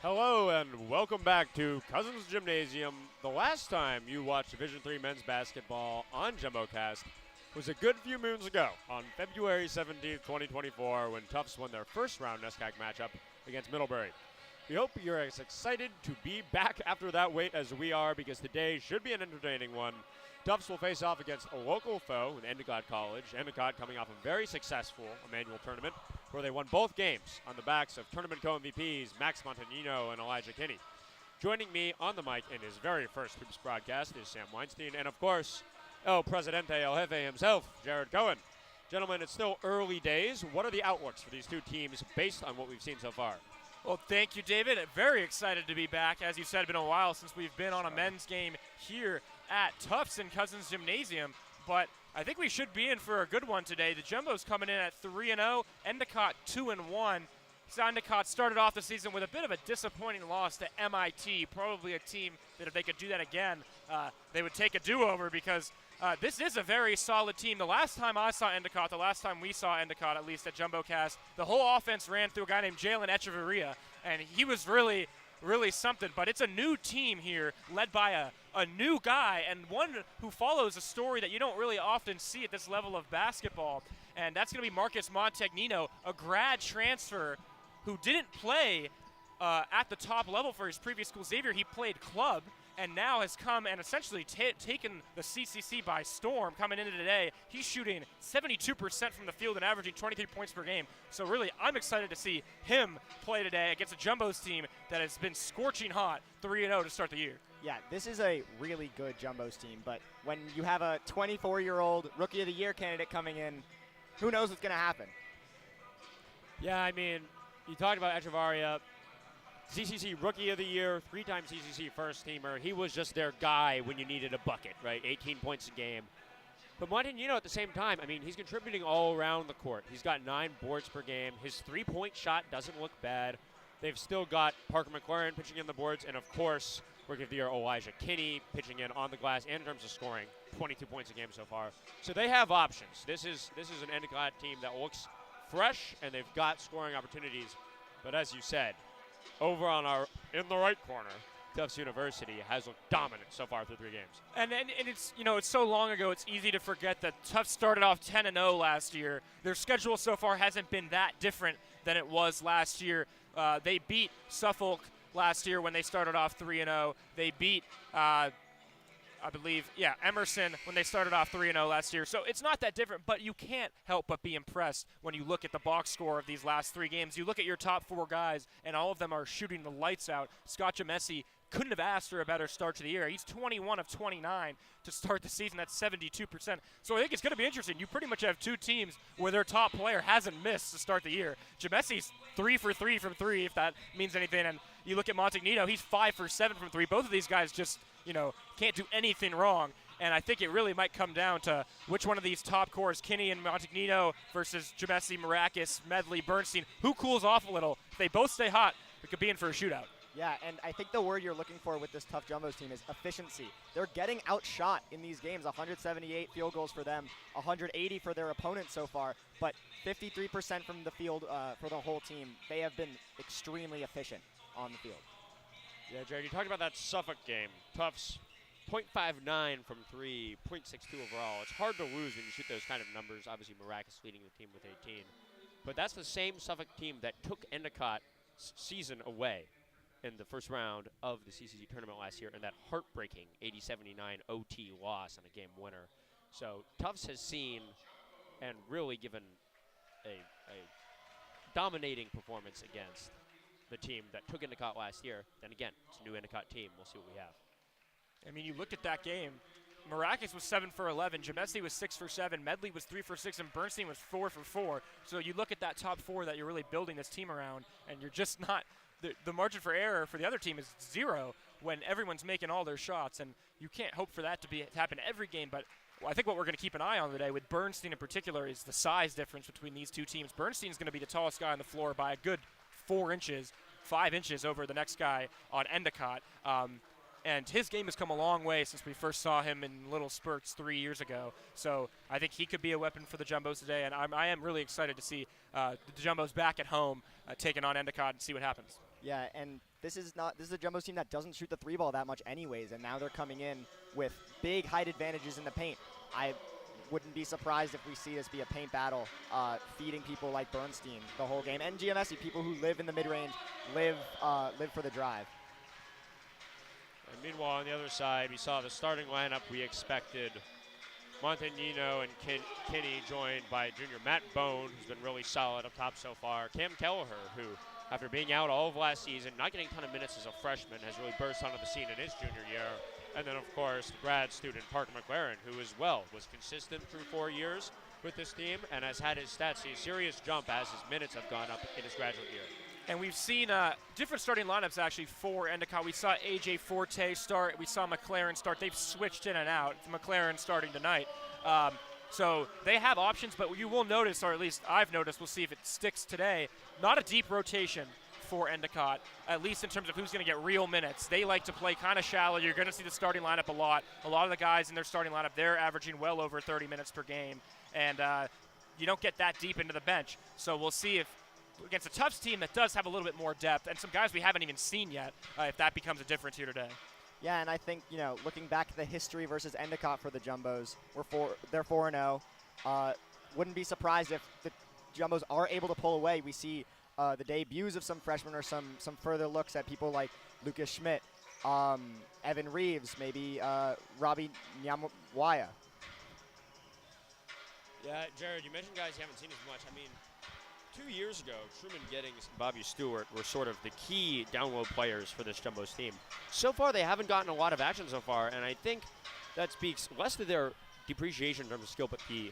Hello and welcome back to Cousins Gymnasium. The last time you watched Division III men's basketball on JumboCast was a good few moons ago on February 17th, 2024 when Tufts won their first round NESCAC matchup against Middlebury. We hope you're as excited to be back after that wait as we are because today should be an entertaining one. Tufts will face off against a local foe in Endicott College. Endicott coming off a very successful Emmanuel tournament where they won both games on the backs of tournament co-MVPs Max Montagnino and Elijah Kinney. Joining me on the mic in his very first Hoops broadcast is Sam Weinstein and, of course, El Presidente, El Jefe himself, Jared Cohen. Gentlemen, it's still early days. What are the outlooks for these two teams based on what we've seen so far? Well, thank you, David. Very excited to be back. As you said, it's been a while since we've been on a men's game here at Tufts and Cousins Gymnasium, but I think we should be in for a good one today. The Jumbo's coming in at 3-0, Endicott 2-1. So Endicott started off the season with a bit of a disappointing loss to MIT, probably a team that if they could do that again, they would take a do-over because this is a very solid team. The last time I saw Endicott, the last time we saw Endicott, at least at JumboCast, the whole offense ran through a guy named Jalen Echeverria, and he was really something. But it's a new team here led by a new guy and one who follows a story that you don't really often see at this level of basketball, and that's going to be Marcus Montagnino, a grad transfer who didn't play at the top level for his previous school, Xavier. He played club and now has come and essentially taken the CCC by storm coming into today. He's shooting 72% from the field and averaging 23 points per game. So really, I'm excited to see him play today against a Jumbo's team that has been scorching hot 3-0 to start the year. Yeah, this is a really good Jumbo's team, but when you have a 24-year-old Rookie of the Year candidate coming in, who knows what's going to happen? Yeah, I mean, you talked about Echevarria, CCC Rookie of the Year, three-time CCC first-teamer. He was just their guy when you needed a bucket, right? 18 points a game. But Montagnino at the same time, I mean, he's contributing all around the court. He's got 9 boards per game. His three-point shot doesn't look bad. They've still got Parker McLaren pitching in the boards, and of course, Rookie of the Year Elijah Kinney pitching in on the glass and in terms of scoring, 22 points a game so far. So they have options. This is an Endicott team that looks fresh, and they've got scoring opportunities. But as you said, over on our in the right corner, Tufts University has looked dominant so far through 3 games. And it's, it's so long ago, it's easy to forget that Tufts started off 10-0 last year. Their schedule so far hasn't been that different than it was last year. They beat Suffolk last year when they started off 3-0. They beat Emerson when they started off 3-0 last year. So it's not that different, but you can't help but be impressed when you look at the box score of these last 3 games. You look at your top 4 guys, and all of them are shooting the lights out. Scott Jamesi couldn't have asked for a better start to the year. He's 21 of 29 to start the season. That's 72%. So I think it's going to be interesting. You pretty much have 2 teams where their top player hasn't missed to start the year. Jamesi's 3 for 3 from 3, if that means anything. And you look at Montagnino, he's 5 for 7 from 3. Both of these guys just, can't do anything wrong. And I think it really might come down to which one of these top cores, Kinney and Montagnino versus Jamesi, Maracus, Medley, Bernstein, who cools off a little. If they both stay hot, we could be in for a shootout. Yeah, and I think the word you're looking for with this tough Jumbo's team is efficiency. They're getting outshot in these games, 178 field goals for them, 180 for their opponents so far, but 53% from the field for the whole team. They have been extremely efficient on the field. Yeah, Jared, you talked about that Suffolk game. Tufts, .59 from 3, .62 overall. It's hard to lose when you shoot those kind of numbers. Obviously, Maracus leading the team with 18. But that's the same Suffolk team that took Endicott's season away in the first round of the CCC tournament last year in that heartbreaking 80-79 OT loss and a game winner. So Tufts has seen and really given a dominating performance against the team that took Endicott last year. Then again, it's a new Endicott team. We'll see what we have. I mean, you look at that game. Maracus was 7 for 11. Jamesi was 6 for 7. Medley was 3 for 6. And Bernstein was 4 for 4. So you look at that top 4 that you're really building this team around, and you're just not – the margin for error for the other team is 0 when everyone's making all their shots. And you can't hope for that to happen every game. But I think what we're going to keep an eye on today with Bernstein in particular is the size difference between these 2 teams. Bernstein's going to be the tallest guy on the floor by a good 4 inches, 5 inches over the next guy on Endicott. And his game has come a long way since we first saw him in little spurts 3 years ago. So I think he could be a weapon for the Jumbos today. And I am really excited to see the Jumbos back at home taking on Endicott and see what happens. Yeah, and this is a Jumbo's team that doesn't shoot the three ball that much anyways, and now they're coming in with big height advantages in the paint. I wouldn't be surprised if we see this be a paint battle, feeding people like Bernstein the whole game. And GMSC, people who live in the mid-range, live for the drive. And meanwhile, on the other side, we saw the starting lineup we expected. Montagnino and Kinney joined by junior Matt Bone, who's been really solid up top so far. Cam Kelleher, who, after being out all of last season, not getting a ton of minutes as a freshman, has really burst onto the scene in his junior year. And then, of course, grad student Parker McLaren, who as well was consistent through 4 years with this team and has had his stats see a serious jump as his minutes have gone up in his graduate year. And we've seen different starting lineups actually for Endicott. We saw A.J. Forte start. We saw McLaren start. They've switched in and out. McLaren starting tonight. So they have options, but you will notice, or at least I've noticed, we'll see if it sticks today, not a deep rotation for Endicott, at least in terms of who's going to get real minutes. They like to play kind of shallow. You're going to see the starting lineup a lot. A lot of the guys in their starting lineup, they're averaging well over 30 minutes per game, and you don't get that deep into the bench. So we'll see if, against a Tufts team that does have a little bit more depth, and some guys we haven't even seen yet, if that becomes a difference here today. Yeah, and I think, looking back at the history versus Endicott for the Jumbos, they're 4-0. Wouldn't be surprised if the Jumbos are able to pull away. We see the debuts of some freshmen or some further looks at people like Lucas Schmidt, Evan Reeves, maybe Robbie Nyamwaya. Yeah, Jared, you mentioned guys you haven't seen as much. I mean, 2 years ago, Truman Giddings and Bobby Stewart were sort of the key down-low players for this Jumbos team. So far, they haven't gotten a lot of action so far, and I think that speaks less to their depreciation in terms of skill, but the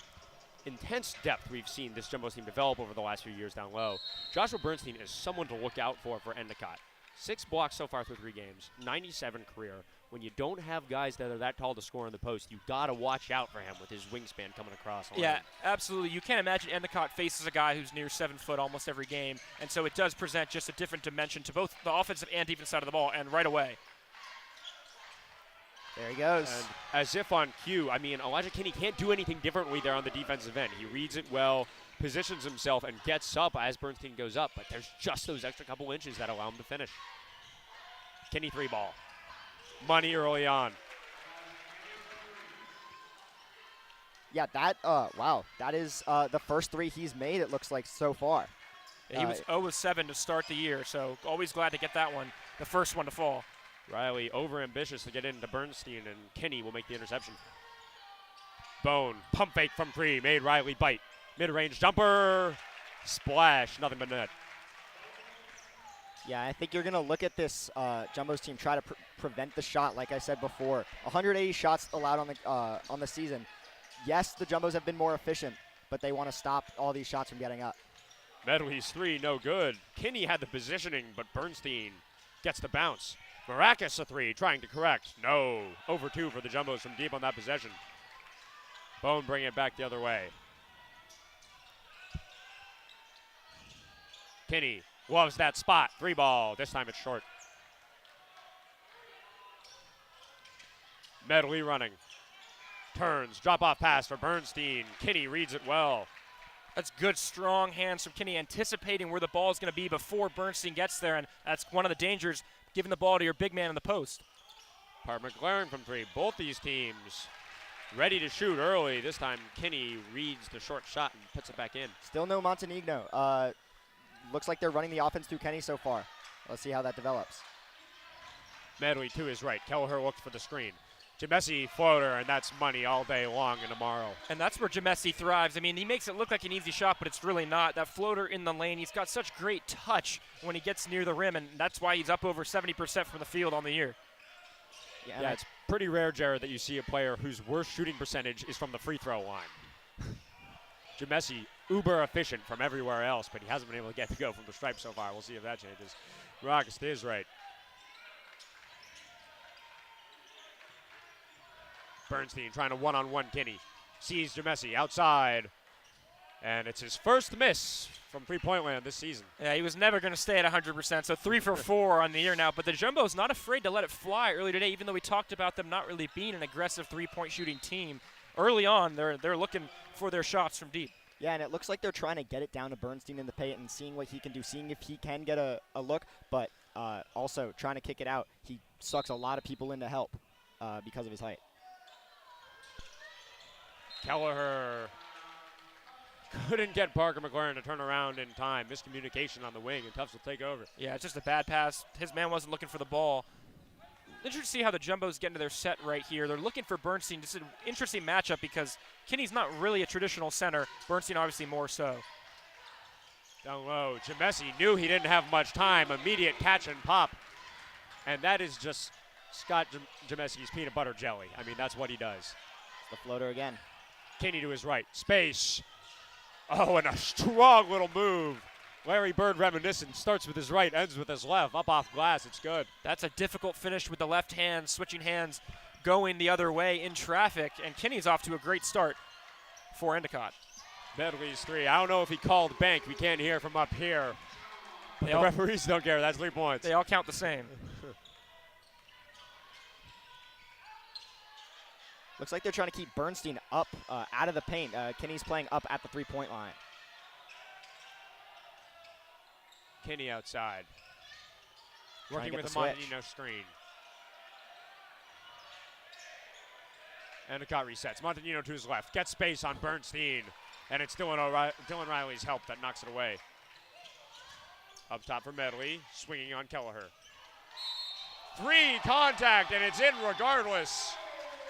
intense depth we've seen this Jumbos team develop over the last few years down low. Joshua Bernstein is someone to look out for Endicott. 6 blocks so far through 3 games, 97 career. When you don't have guys that are that tall to score in the post, you got to watch out for him with his wingspan coming across. Yeah, absolutely. You can't imagine Endicott faces a guy who's near 7 foot almost every game, and so it does present just a different dimension to both the offensive and defensive side of the ball, and right away. There he goes. And as if on cue, I mean, Elijah Kinney can't do anything differently there on the defensive end. He reads it well, positions himself, and gets up as Bernstein goes up, but there's just those extra couple inches that allow him to finish. Kinney 3-ball. Money early on. Yeah, wow. That is the first 3 he's made, it looks like, so far. Yeah, he was 0-7 to start the year, so always glad to get that one, the first one to fall. Riley over-ambitious to get into Bernstein, and Kinney will make the interception. Bone, pump fake from 3, made Riley bite. Mid-range jumper, splash, nothing but net. Yeah, I think you're going to look at this Jumbos team try to prevent the shot, like I said before. 180 shots allowed on the season. Yes, the Jumbos have been more efficient, but they want to stop all these shots from getting up. Medley's 3, no good. Kinney had the positioning, but Bernstein gets the bounce. Maracas a 3, trying to correct. No. Over 2 for the Jumbos from deep on that possession. Bone bringing it back the other way. Kinney loves that spot. 3-ball. This time it's short. Medley running. Turns. Drop-off pass for Bernstein. Kinney reads it well. That's good, strong hands from Kinney, anticipating where the ball is going to be before Bernstein gets there, and that's one of the dangers, giving the ball to your big man in the post. Park McLaren from 3. Both these teams ready to shoot early. This time Kinney reads the short shot and puts it back in. Still no Montenegro. Looks like they're running the offense through Kinney so far. Let's see how that develops. Medley to his right. Kelleher looks for the screen. Jamesi floater, and that's money all day long and tomorrow. And that's where Jamesi thrives. I mean, he makes it look like an easy shot, but it's really not. That floater in the lane, he's got such great touch when he gets near the rim, and that's why he's up over 70% from the field on the year. Yeah, it's pretty rare, Jared, that you see a player whose worst shooting percentage is from the free throw line. Jamesi, uber efficient from everywhere else, but he hasn't been able to get to go from the stripe so far. We'll see if that changes. Maracas to his right. Bernstein trying to one-on-one Kinney. Sees Jamesi outside. And it's his first miss from three-point land this season. Yeah, he was never going to stay at 100%, so 3 for 4 on the year now. But the Jumbo's not afraid to let it fly early today, even though we talked about them not really being an aggressive three-point shooting team. Early on, they're looking for their shots from deep. Yeah, and it looks like they're trying to get it down to Bernstein in the paint and seeing what he can do, seeing if he can get a look. But also trying to kick it out. He sucks a lot of people in to help because of his height. Kelleher couldn't get Parker McLaren to turn around in time. Miscommunication on the wing, and Tufts will take over. Yeah, it's just a bad pass. His man wasn't looking for the ball. Interesting to see how the Jumbos get into their set right here. They're looking for Bernstein. This is an interesting matchup because Kinney's not really a traditional center. Bernstein obviously more so. Down low, Jamesi knew he didn't have much time. Immediate catch and pop. And that is just Scott Jamesi's peanut butter jelly. I mean, that's what he does. The floater again. Kinney to his right. Space. Oh, and a strong little move. Larry Bird reminiscent. Starts with his right, ends with his left. Up off glass. It's good. That's a difficult finish with the left hand, switching hands, going the other way in traffic. And Kinney's off to a great start for Endicott. Medley's three. I don't know if he called bank. We can't hear from up here. But the referees don't care. That's 3 points. They all count the same. Looks like they're trying to keep Bernstein up out of the paint. Kinney's playing up at the three-point line. Kinney outside. Trying to Working get with the a switch. Montanino screen. Endicott resets. Montanino to his left. Gets space on Bernstein. And it's Dylan Riley's help that knocks it away. Up top for Medley. Swinging on Kelleher. Three, contact, and it's in regardless.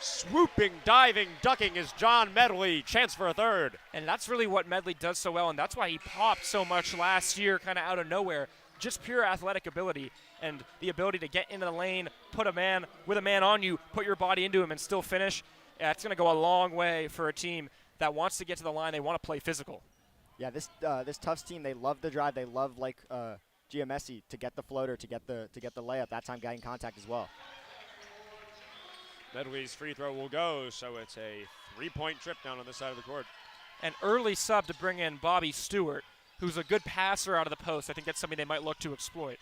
Swooping, diving, ducking is John Medley. Chance for a third. And that's really what Medley does so well, and that's why he popped so much last year kind of out of nowhere. Just pure athletic ability and the ability to get into the lane, put a man with a man on you, put your body into him and still finish. Yeah, it's going to go a long way for a team that wants to get to the line. They want to play physical. Yeah, this Tufts team, they love the drive. They love, like Giamessi, to get the floater, to get the layup. That time getting contact as well. Medley's free throw will go, so it's a 3-point trip down on this side of the court. An early sub to bring in Bobby Stewart, who's a good passer out of the post. I think that's something they might look to exploit.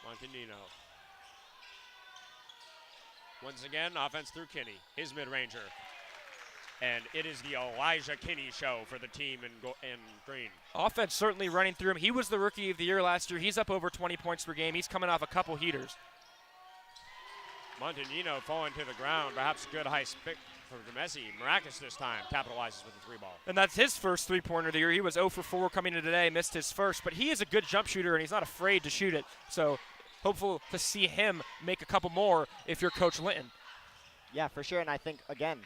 Montanino. Once again, offense through Kinney, his mid-ranger. And it is the Elijah Kinney show for the team in green. Offense certainly running through him. He was the Rookie of the Year last year. He's up over 20 points per game. He's coming off a couple heaters. Montanino falling to the ground. Perhaps a good high spick for Messi. Maracas this time capitalizes with the three ball. And that's his first three-pointer of the year. He was 0 for 4 coming in today, missed his first. But he is a good jump shooter, and he's not afraid to shoot it. So hopeful to see him make a couple more if you're Coach Linton. Yeah, for sure. And I think, again,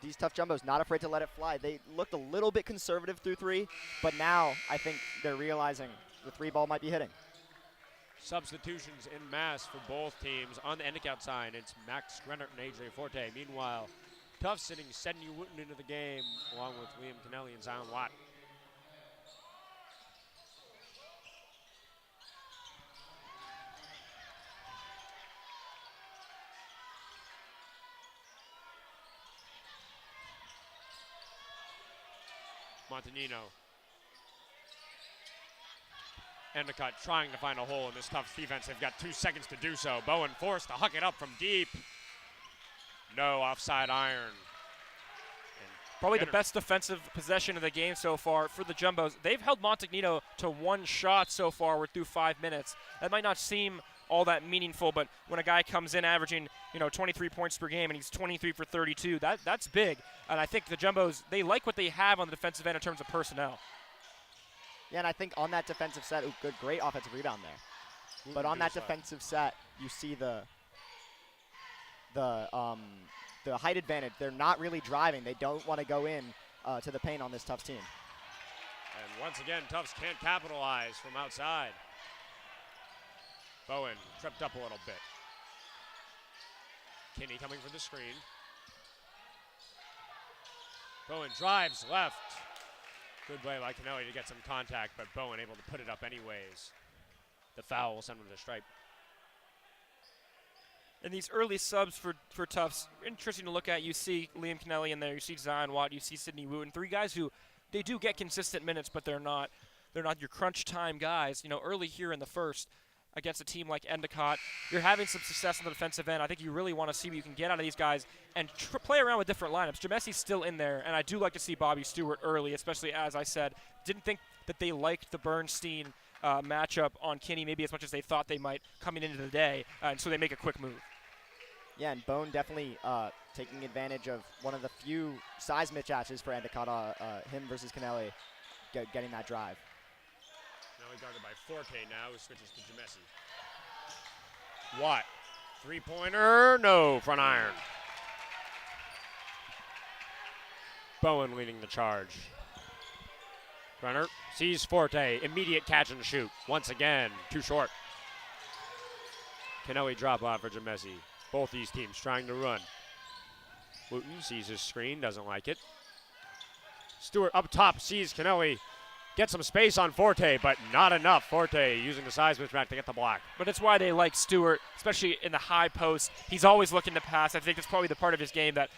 these tough jumbos not afraid to let it fly. They looked a little bit conservative through three, but now I think they're realizing the three ball might be hitting. Substitutions en masse for both teams. On the Endicott side, it's Max Grennert and AJ Forte. Meanwhile, Tufts sitting Sidney Wooten into the game, along with Liam Kennelly and Zion Watt. Montanino. Endicott trying to find a hole in this Tufts defense. They've got 2 seconds to do so. Bowen forced to huck it up from deep. No offside iron. Probably the best defensive possession of the game so far for the Jumbos. They've held Montagnino to 1 shot so far. We're through 5 minutes. That might not seem all that meaningful, but when a guy comes in averaging, 23 points per game and he's 23 for 32, that's big. And I think the Jumbos, they like what they have on the defensive end in terms of personnel. Yeah, and I think on that defensive set, great offensive rebound there. But on that defensive set, you see the height advantage. They're not really driving. They don't want to go in to the paint on this Tufts team. And once again, Tufts can't capitalize from outside. Bowen tripped up a little bit. Kinney coming for the screen. Bowen drives left. Good play by Kennelly to get some contact, but Bowen able to put it up anyways. The foul will send him to the stripe. And these early subs for Tufts, interesting to look at. You see Liam Kennelly in there, you see Zion Watt, you see Sidney Wooten. 3 guys who, they do get consistent minutes, but they're not your crunch time guys. Early here in the first against a team like Endicott, you're having some success on the defensive end. I think you really want to see what you can get out of these guys and play around with different lineups. Jamesi's still in there, and I do like to see Bobby Stewart early, especially, as I said, didn't think that they liked the Bernstein matchup on Kinney maybe as much as they thought they might coming into the day, and so they make a quick move. Yeah, and Bone definitely taking advantage of one of the few size mismatches for Endicott, him versus Kennelly, getting that drive. Kennelly guarded by Forte now, who switches to Jamesi. Watt, three-pointer, no, front iron. Bowen leading the charge. Brenner sees Forte, immediate catch and shoot. Once again, too short. Kennelly drop off for Jamesi. Both these teams trying to run. Wooten sees his screen, doesn't like it. Stewart up top sees Kennelly get some space on Forte, but not enough. Forte using the size mismatch to get the block. But it's why they like Stewart, especially in the high post. He's always looking to pass. I think that's probably the part of his game that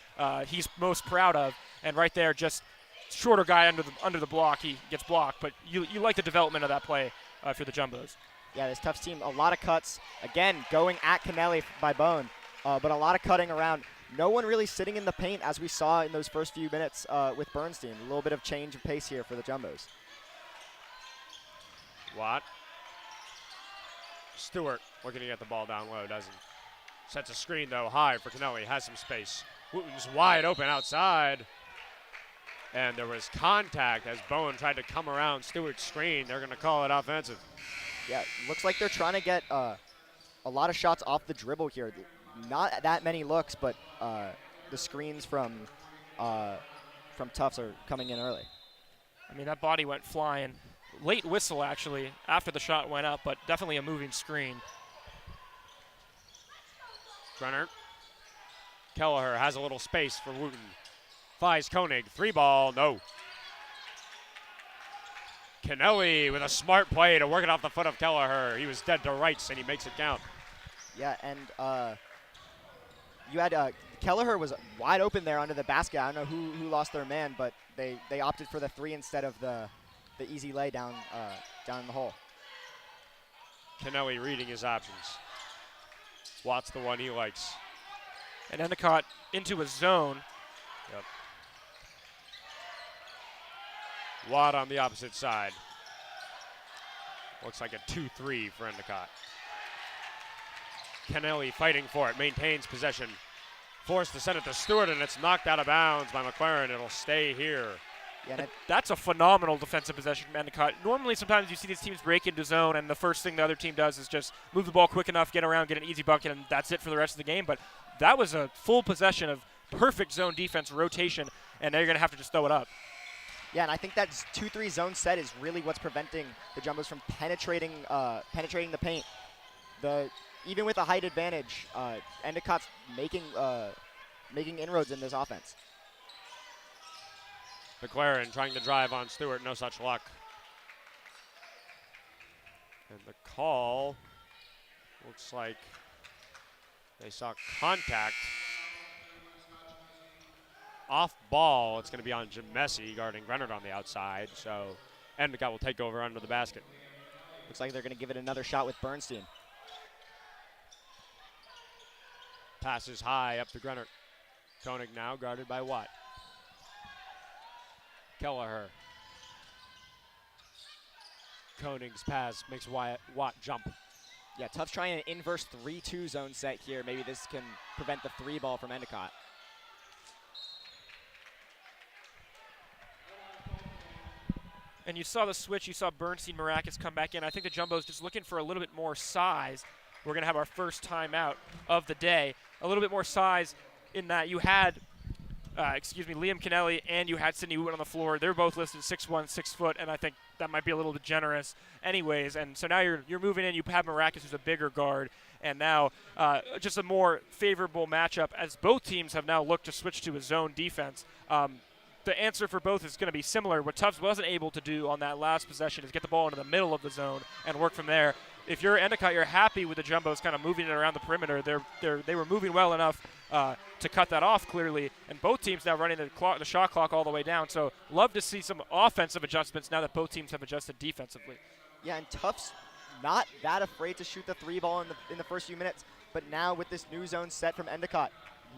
he's most proud of. And right there, just shorter guy under the block, he gets blocked. But you like the development of that play for the Jumbos. Yeah, this Tufts team, a lot of cuts. Again, going at Kennelly by Bone, but a lot of cutting around. No one really sitting in the paint as we saw in those first few minutes with Bernstein. A little bit of change of pace here for the Jumbos. Watt. Stewart looking to get the ball down low, doesn't. Sets a screen, though, high for Kennelly. Has some space. Wooten's wide open outside. And there was contact as Bowen tried to come around Stewart's screen. They're going to call it offensive. Yeah, looks like they're trying to get a lot of shots off the dribble here. Not that many looks, but the screens from Tufts are coming in early. I mean, that body went flying. Late whistle, actually, after the shot went up, but definitely a moving screen. Brenner. Kelleher has a little space for Wooten. Flies Koenig. Three ball, no. Kennelly with a smart play to work it off the foot of Kelleher. He was dead to rights, and he makes it count. Yeah, and you had Kelleher was wide open there under the basket. I don't know who lost their man, but they opted for the three instead of the easy lay down in the hole. Kennelly reading his options. Watt's the one he likes. And Endicott into a zone. Yep. Watt on the opposite side. Looks like a 2-3 for Endicott. Kennelly fighting for it, maintains possession. Forced to send it to Stewart, and it's knocked out of bounds by McLaren. It'll stay here. Yeah, that's a phenomenal defensive possession from Endicott. Normally, sometimes you see these teams break into zone, and the first thing the other team does is just move the ball quick enough, get around, get an easy bucket, and that's it for the rest of the game. But that was a full possession of perfect zone defense, rotation, and they're going to have to just throw it up. Yeah, and I think that 2-3 zone set is really what's preventing the Jumbos from penetrating the paint. Even with a height advantage, Endicott's making inroads in this offense. McLaren trying to drive on Stewart, no such luck. And the call looks like they saw contact. Off ball, it's going to be on Jamesi guarding Grenard on the outside, so Endicott will take over under the basket. Looks like they're going to give it another shot with Bernstein. Passes high up to Grenard. Koenig now guarded by Watt. Kelleher. Koenig's pass makes Watt jump. Yeah, Tufts trying an inverse 3-2 zone set here. Maybe this can prevent the three ball from Endicott. And you saw the switch. You saw Bernstein Maracas come back in. I think the Jumbo's just looking for a little bit more size. We're going to have our first timeout of the day. A little bit more size in that you had, Liam Kennelly and you had Sidney Wooten on the floor. They're both listed 6'1", 6 foot, and I think that might be a little bit generous anyways. And so now you're moving in. You have Maracas, who's a bigger guard, and now just a more favorable matchup as both teams have now looked to switch to a zone defense. The answer for both is going to be similar. What Tufts wasn't able to do on that last possession is get the ball into the middle of the zone and work from there. If you're Endicott, you're happy with the Jumbos kind of moving it around the perimeter. They were moving well enough to cut that off clearly, and both teams now running the shot clock all the way down. So love to see some offensive adjustments now that both teams have adjusted defensively. Yeah, and Tufts not that afraid to shoot the three ball in the first few minutes, but now with this new zone set from Endicott,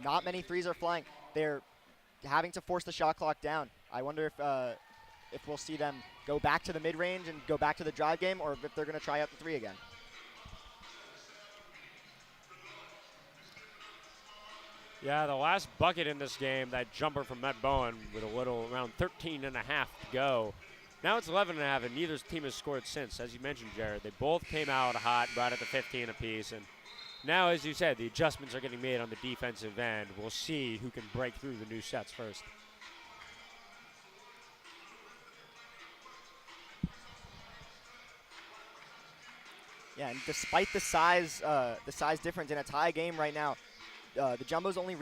not many threes are flying. They're having to force the shot clock down. I wonder if if we'll see them go back to the mid-range and go back to the drive game, or if they're going to try out the 3 again. Yeah, the last bucket in this game, that jumper from Matt Bowen with a little around 13 and a half to go. Now it's 11 and a half, and neither team has scored since. As you mentioned, Jared, they both came out hot right at the 15 apiece. And now, as you said, the adjustments are getting made on the defensive end. We'll see who can break through the new sets first. Yeah, and despite the size difference in a tie game right now, the Jumbos only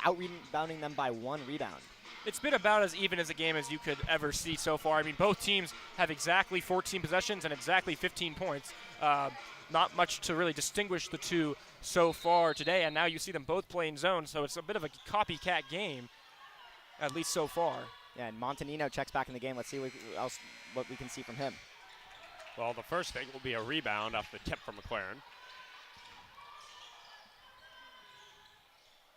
out-rebounding them by 1 rebound. It's been about as even as a game as you could ever see so far. I mean, both teams have exactly 14 possessions and exactly 15 points. Not much to really distinguish the two so far today, and now you see them both playing zone, so it's a bit of a copycat game, at least so far. Yeah, and Montanino checks back in the game. Let's see what we can see from him. Well, the first thing will be a rebound off the tip from McLaren.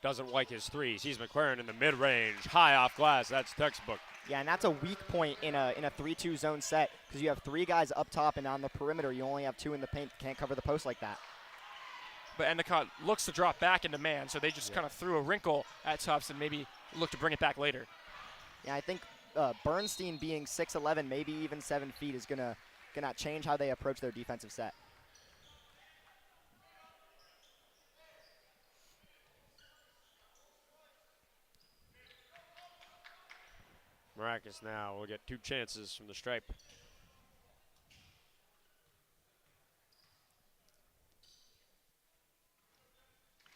Doesn't like his threes. He's McLaren in the mid-range, high off glass. That's textbook. Yeah, and that's a weak point in a 3-2 zone set because you have 3 guys up top, and on the perimeter you only have 2 in the paint. Can't cover the post like that. But Endicott looks to drop back into man, so they just kind of threw a wrinkle at Tufts and maybe look to bring it back later. Yeah, I think Bernstein being 6'11", maybe even 7 feet, is gonna change how they approach their defensive set. Maracas now will get 2 chances from the stripe.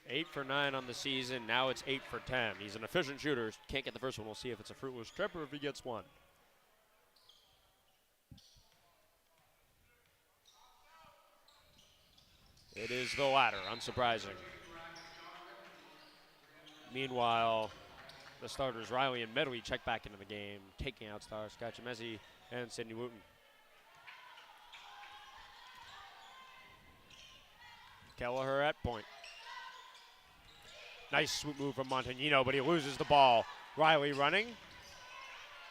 Eight for 9 on the season. Now it's 8 for 10. He's an efficient shooter. Can't get the first one. We'll see if it's a fruitless trip or if he gets one. It is the latter, unsurprising. Meanwhile, the starters Riley and Medley check back into the game, taking out stars Scacciamezzi and Sidney Wooten. Kelleher at point. Nice swoop move from Montagnino, but he loses the ball. Riley running,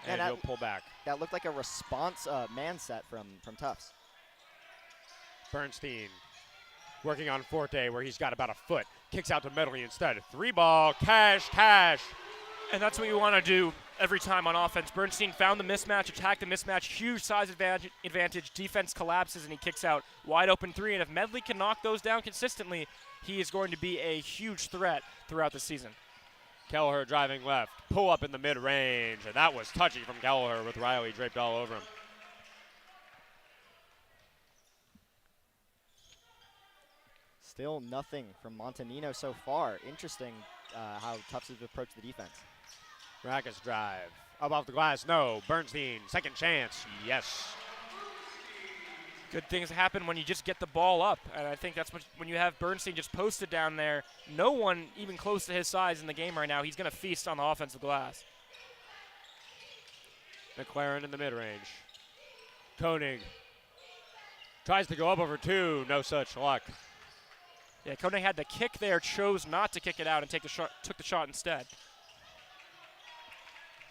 and he'll pull back. That looked like a response man set from Tufts. Bernstein working on Forte where he's got about a foot. Kicks out to Medley instead. 3-ball, cash. And that's what you want to do every time on offense. Bernstein found the mismatch, attacked the mismatch, huge size advantage. Defense collapses and he kicks out wide open 3. And if Medley can knock those down consistently, he is going to be a huge threat throughout the season. Kelleher driving left, pull up in the mid-range, and that was touchy from Kelleher with Riley draped all over him. Still nothing from Montanino so far. Interesting how Tufts has approached the defense. Maracas drive, up off the glass, no. Bernstein, second chance, yes. Good things happen when you just get the ball up, and I think that's when you have Bernstein just posted down there. No one even close to his size in the game right now. He's going to feast on the offensive glass. McLaren in the mid-range. Koenig tries to go up over 2, no such luck. Yeah, Koenig had the kick there, chose not to kick it out and took the shot instead.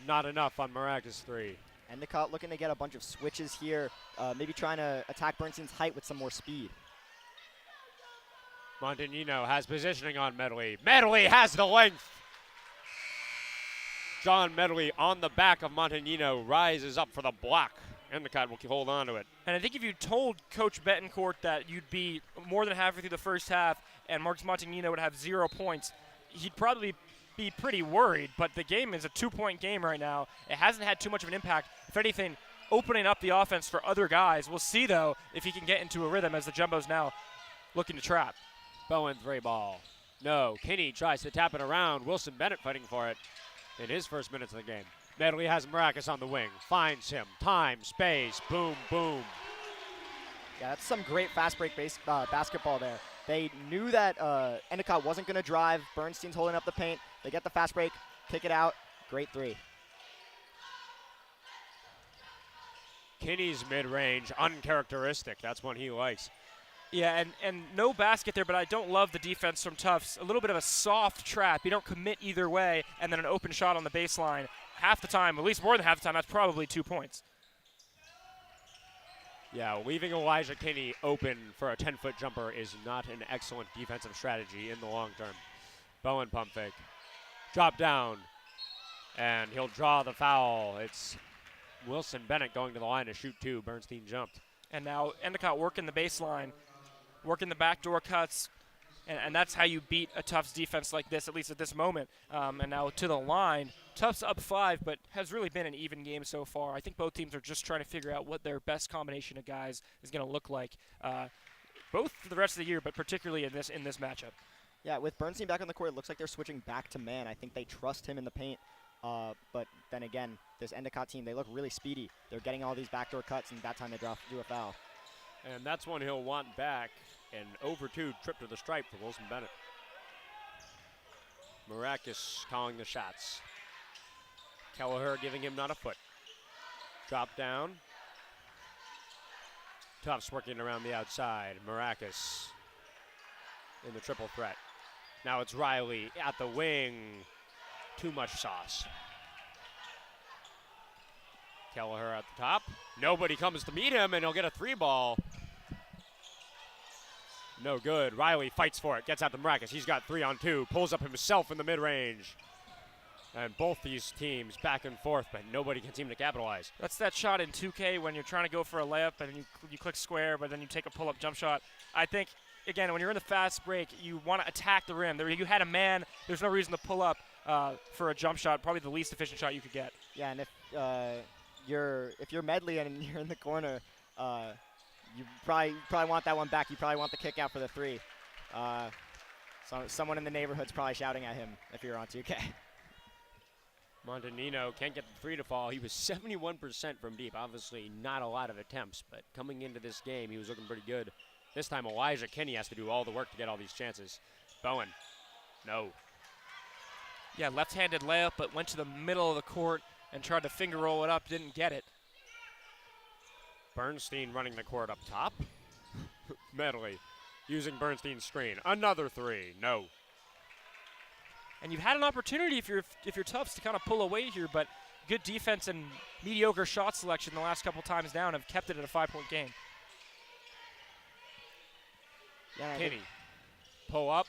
Not enough on Maracas 3. Endicott looking to get a bunch of switches here, maybe trying to attack Bernstein's height with some more speed. Montagnino has positioning on Medley. Medley has the length. John Medley on the back of Montagnino rises up for the block. Endicott will hold on to it. And I think if you told Coach Betancourt that you'd be more than halfway through the first half and Marcus Montagnino would have 0 points, he'd probably be pretty worried, but the game is a 2-point game right now. It hasn't had too much of an impact. If anything, opening up the offense for other guys. We'll see, though, if he can get into a rhythm as the Jumbos now looking to trap. Bowen 3-ball. No. Kinney tries to tap it around. Wilson Bennett fighting for it in his first minutes of the game. Medley has Maracas on the wing. Finds him. Time, space, boom, boom. Yeah, that's some great fast break basketball there. They knew that Endicott wasn't going to drive. Bernstein's holding up the paint. They get the fast break, kick it out. Great 3. Kinney's mid-range, uncharacteristic. That's one he likes. Yeah, and no basket there, but I don't love the defense from Tufts. A little bit of a soft trap. You don't commit either way, and then an open shot on the baseline. Half the time, at least more than half the time, that's probably 2 points. Yeah, leaving Elijah Kinney open for a 10-foot jumper is not an excellent defensive strategy in the long term. Bowen pump fake. Drop down. And he'll draw the foul. It's Wilson Bennett going to the line to shoot 2. Bernstein jumped. And now Endicott working the baseline, working the backdoor cuts, and that's how you beat a Tufts defense like this, at least at this moment. And now to the line. Tufts up 5, but has really been an even game so far. I think both teams are just trying to figure out what their best combination of guys is going to look like, both for the rest of the year, but particularly in this matchup. Yeah, with Bernstein back on the court, it looks like they're switching back to man. I think they trust him in the paint. But then again, this Endicott team, they look really speedy. They're getting all these backdoor cuts, and that time they do a foul. And that's one he'll want back. An over 2 trip to the stripe for Wilson Bennett. Maracus calling the shots. Kelleher giving him not a foot. Drop down. Tufts working around the outside. Maracus in the triple threat. Now it's Riley at the wing. Too much sauce. Kelleher at the top. Nobody comes to meet him, and he'll get a 3-ball. No good. Riley fights for it. Gets out to Maracus. He's got 3 on 2. Pulls up himself in the mid-range. And both these teams back and forth, but nobody can seem to capitalize. That's that shot in 2K when you're trying to go for a layup and you click square, but then you take a pull-up jump shot. I think, again, when you're in the fast break, you want to attack the rim. You had a man. There's no reason to pull up for a jump shot, probably the least efficient shot you could get. Yeah, and if you're Medley and you're in the corner, you probably want that one back. You probably want the kick out for the 3. So someone in the neighborhood's probably shouting at him if you're on 2K. Montanino can't get the 3 to fall. He was 71% from deep. Obviously not a lot of attempts, but coming into this game, he was looking pretty good. This time, Elijah Kinney has to do all the work to get all these chances. Bowen, no. Yeah, left-handed layup, but went to the middle of the court and tried to finger roll it up, didn't get it. Bernstein running the court up top. Medley using Bernstein's screen. Another 3, no. And you've had an opportunity if you're Tufts to kind of pull away here, but good defense and mediocre shot selection the last couple times down have kept it at a 5-point game. Yeah, Kinney, pull up.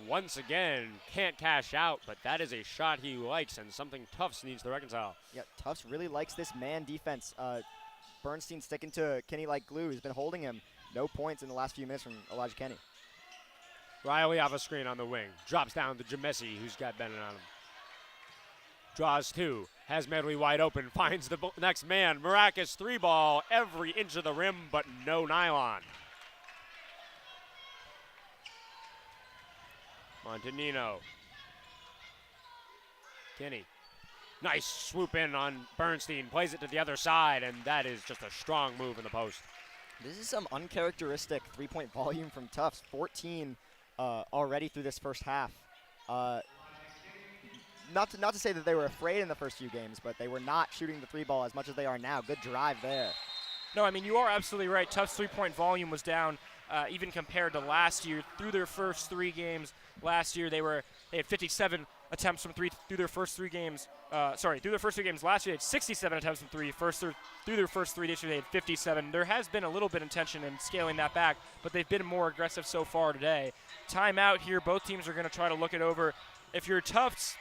Once again, can't cash out, but that is a shot he likes and something Tufts needs to reconcile. Yeah, Tufts really likes this man defense. Bernstein sticking to Kinney like glue. He's been holding him. No points in the last few minutes from Elijah Kinney. Riley off a screen on the wing. Drops down to Jamesi, who's got Bennett on him. Draws 2. Has Medley wide open. Finds the next man. Maracus 3-ball. Every inch of the rim, but no nylon. Montanino. Kinney. Nice swoop in on Bernstein. Plays it to the other side, and that is just a strong move in the post. This is some uncharacteristic three-point volume from Tufts. 14 already through this first half. Not to say that they were afraid in the first few games, but they were not shooting the 3-ball as much as they are now. Good drive there. No, I mean, you are absolutely right. Tufts' three-point volume was down even compared to last year. Through their first 3 games last year, they had 57 attempts from 3 through their first 3 games. Through their first 3 games last year, they had 67 attempts from 3. Through their first 3 this year, they had 57. There has been a little bit of intention in scaling that back, but they've been more aggressive so far today. Timeout here. Both teams are going to try to look it over. If you're Tufts,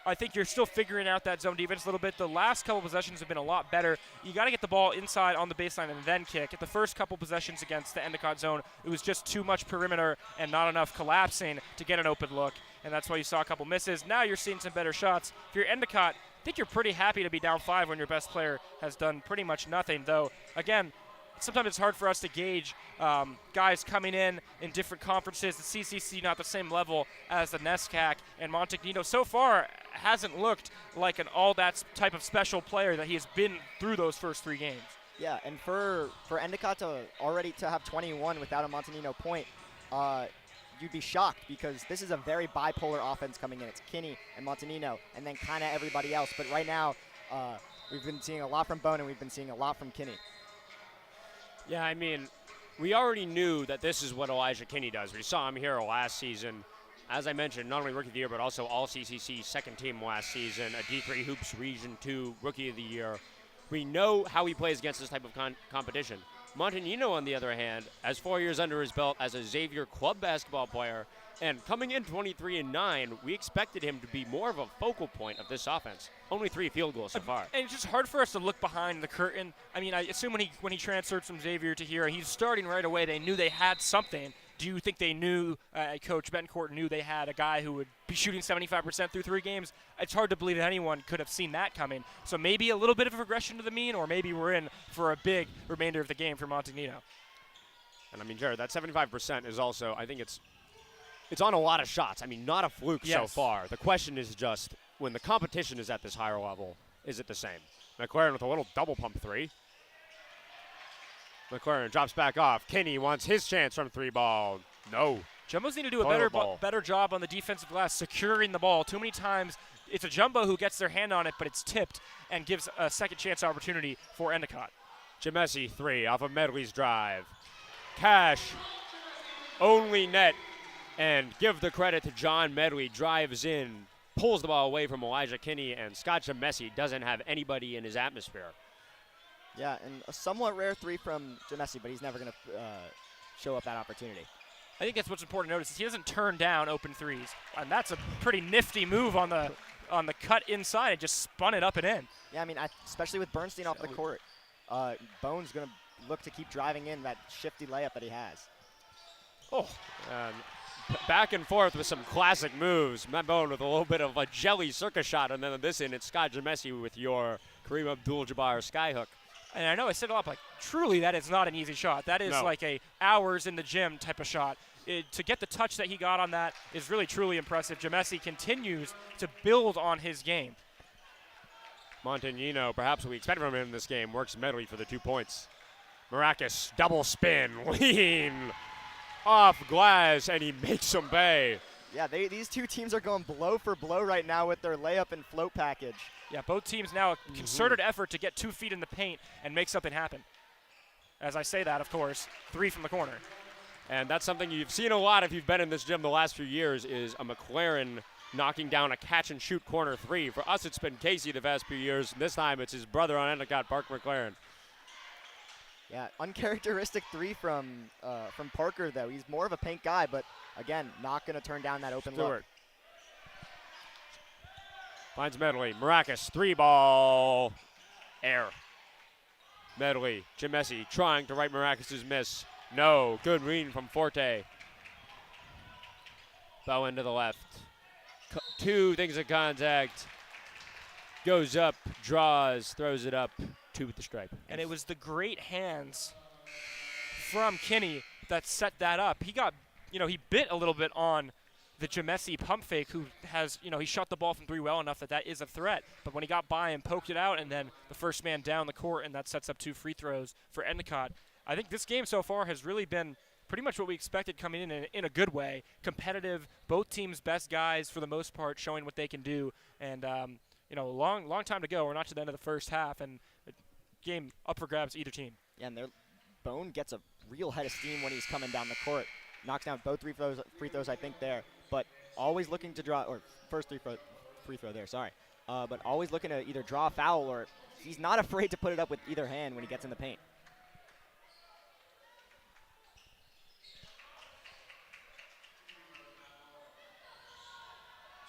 I think you're still figuring out that zone defense a little bit. The last couple possessions have been a lot better. You got to get the ball inside on the baseline and then kick. At the first couple possessions against the Endicott zone, it was just too much perimeter and not enough collapsing to get an open look, and that's why you saw a couple misses. Now you're seeing some better shots. If you're Endicott, I think you're pretty happy to be down 5 when your best player has done pretty much nothing, though, again, sometimes it's hard for us to gauge guys coming in different conferences. The CCC not the same level as the NESCAC, and Montagnino so far hasn't looked like an all that type of special player that he has been through those first 3 games. Yeah, and for Endicott to have 21 without a Montagnino point, you'd be shocked because this is a very bipolar offense coming in. It's Kinney and Montagnino and then kind of everybody else. But right now, we've been seeing a lot from Bone and we've been seeing a lot from Kinney. Yeah, I mean, we already knew that this is what Elijah Kinney does. We saw him here last season. As I mentioned, not only Rookie of the Year, but also All-CCC second team last season, a D3 Hoops Region 2 Rookie of the Year. We know how he plays against this type of competition. Montagnino, on the other hand, has 4 years under his belt as a Xavier club basketball player, and coming in 23-9, we expected him to be more of a focal point of this offense. Only 3 field goals so far. And it's just hard for us to look behind the curtain. I mean, I assume when he transferred from Xavier to here, he's starting right away. They knew they had something. Do you think they knew, Coach Betancourt knew they had a guy who would be shooting 75% through 3 games? It's hard to believe that anyone could have seen that coming. So maybe a little bit of a regression to the mean, or maybe we're in for a big remainder of the game for Montagnino. And I mean, Jared, that 75% is also, I think it's on a lot of shots. I mean, not a fluke so far. The question is just, when the competition is at this higher level, is it the same? McLaren with a little double pump 3. McLaren drops back off. Kinney wants his chance from 3 ball. No. Jumbos need to do a better job on the defensive glass, securing the ball. Too many times it's a Jumbo who gets their hand on it, but it's tipped and gives a second chance opportunity for Endicott. Jamesi 3 off of Medley's drive. Cash only net, and give the credit to John Medley. Drives in, pulls the ball away from Elijah Kinney, and Scott Jamesi doesn't have anybody in his atmosphere. Yeah, and a somewhat rare 3 from Jamesi, but he's never going to show up that opportunity. I think that's what's important to notice is he doesn't turn down open threes, and that's a pretty nifty move on the cut inside. It just spun it up and in. Yeah, I mean, especially with Bernstein off the court, Bone's going to look to keep driving in that shifty layup that he has. Oh, back and forth with some classic moves. Matt Bone with a little bit of a jelly circus shot, and then this in, it's Scott Jamesi with your Kareem Abdul-Jabbar skyhook. And I know I said it a lot, but truly that is not an easy shot. That is like a hours in the gym type of shot. To get the touch that he got on that is really, truly impressive. Jamesi continues to build on his game. Montagnino, perhaps what we expected from him in this game, works Medley for the 2 points. Maracus, double spin, lean, off glass, and he makes them pay. Yeah, these 2 teams are going blow for blow right now with their layup and float package. Yeah, both teams now a concerted effort to get 2 feet in the paint and make something happen. As I say that, of course, 3 from the corner. And that's something you've seen a lot if you've been in this gym the last few years, is a McLaren knocking down a catch-and-shoot corner 3. For us, it's been Casey the past few years. This time, it's his brother on Endicott, Park McLaren. Yeah, uncharacteristic 3 from Parker, though. He's more of a paint guy, but, again, not going to turn down that open look. Finds Medley. Maracus, 3 ball. Air. Medley. Jamesi trying to right Maracus' miss. No. Good read from Forte. Bowen to the left. 2 things of contact. Goes up, draws, throws it up. 2 with the stripe. And it was the great hands from Kinney that set that up. He got, he bit a little bit on the Jamesi pump fake, who has, he shot the ball from 3 well enough that is a threat. But when he got by and poked it out, and then the first man down the court, and that sets up 2 free throws for Endicott. I think this game so far has really been pretty much what we expected coming in a good way. Competitive, both teams' best guys for the most part showing what they can do. And, long time to go. We're not to the end of the first half, and the game up for grabs either team. Yeah, and Bone gets a real head of steam when he's coming down the court. Knocks down both free throws, I think, there. But always looking to draw, or first free throw there, sorry. But always looking to either draw a foul, or he's not afraid to put it up with either hand when he gets in the paint.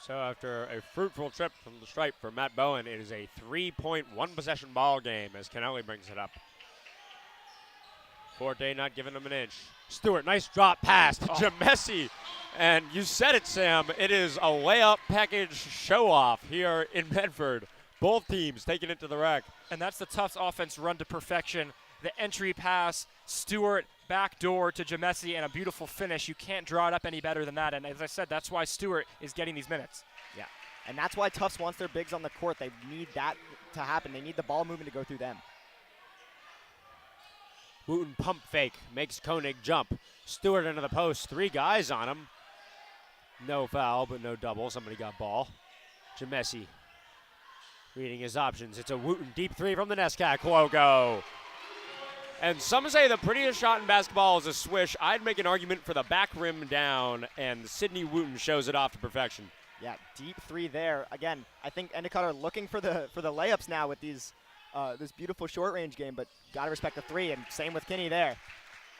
So after a fruitful trip from the stripe for Matt Bowen, it is a 3-point, 1-possession ball game as Kennelly brings it up. Forte not giving him an inch. Stewart, nice drop pass to Jamesi. And you said it, Sam. It is a layup package show-off here in Medford. Both teams taking it to the rack. And that's the Tufts offense run to perfection. The entry pass, Stewart backdoor to Jamesi, and a beautiful finish. You can't draw it up any better than that. And as I said, that's why Stewart is getting these minutes. Yeah, and that's why Tufts wants their bigs on the court. They need that to happen. They need the ball movement to go through them. Wooten pump fake, makes Koenig jump. Stewart into the post, 3 guys on him. No foul, but no double. Somebody got ball. Jamesi reading his options. It's a Wooten deep 3 from the Nescac logo. And some say the prettiest shot in basketball is a swish. I'd make an argument for the back rim down, and Sidney Wooten shows it off to perfection. Yeah, deep 3 there. Again, I think Endicott are looking for the layups now with these this beautiful short-range game, but got to respect the three, and same with Kinney there.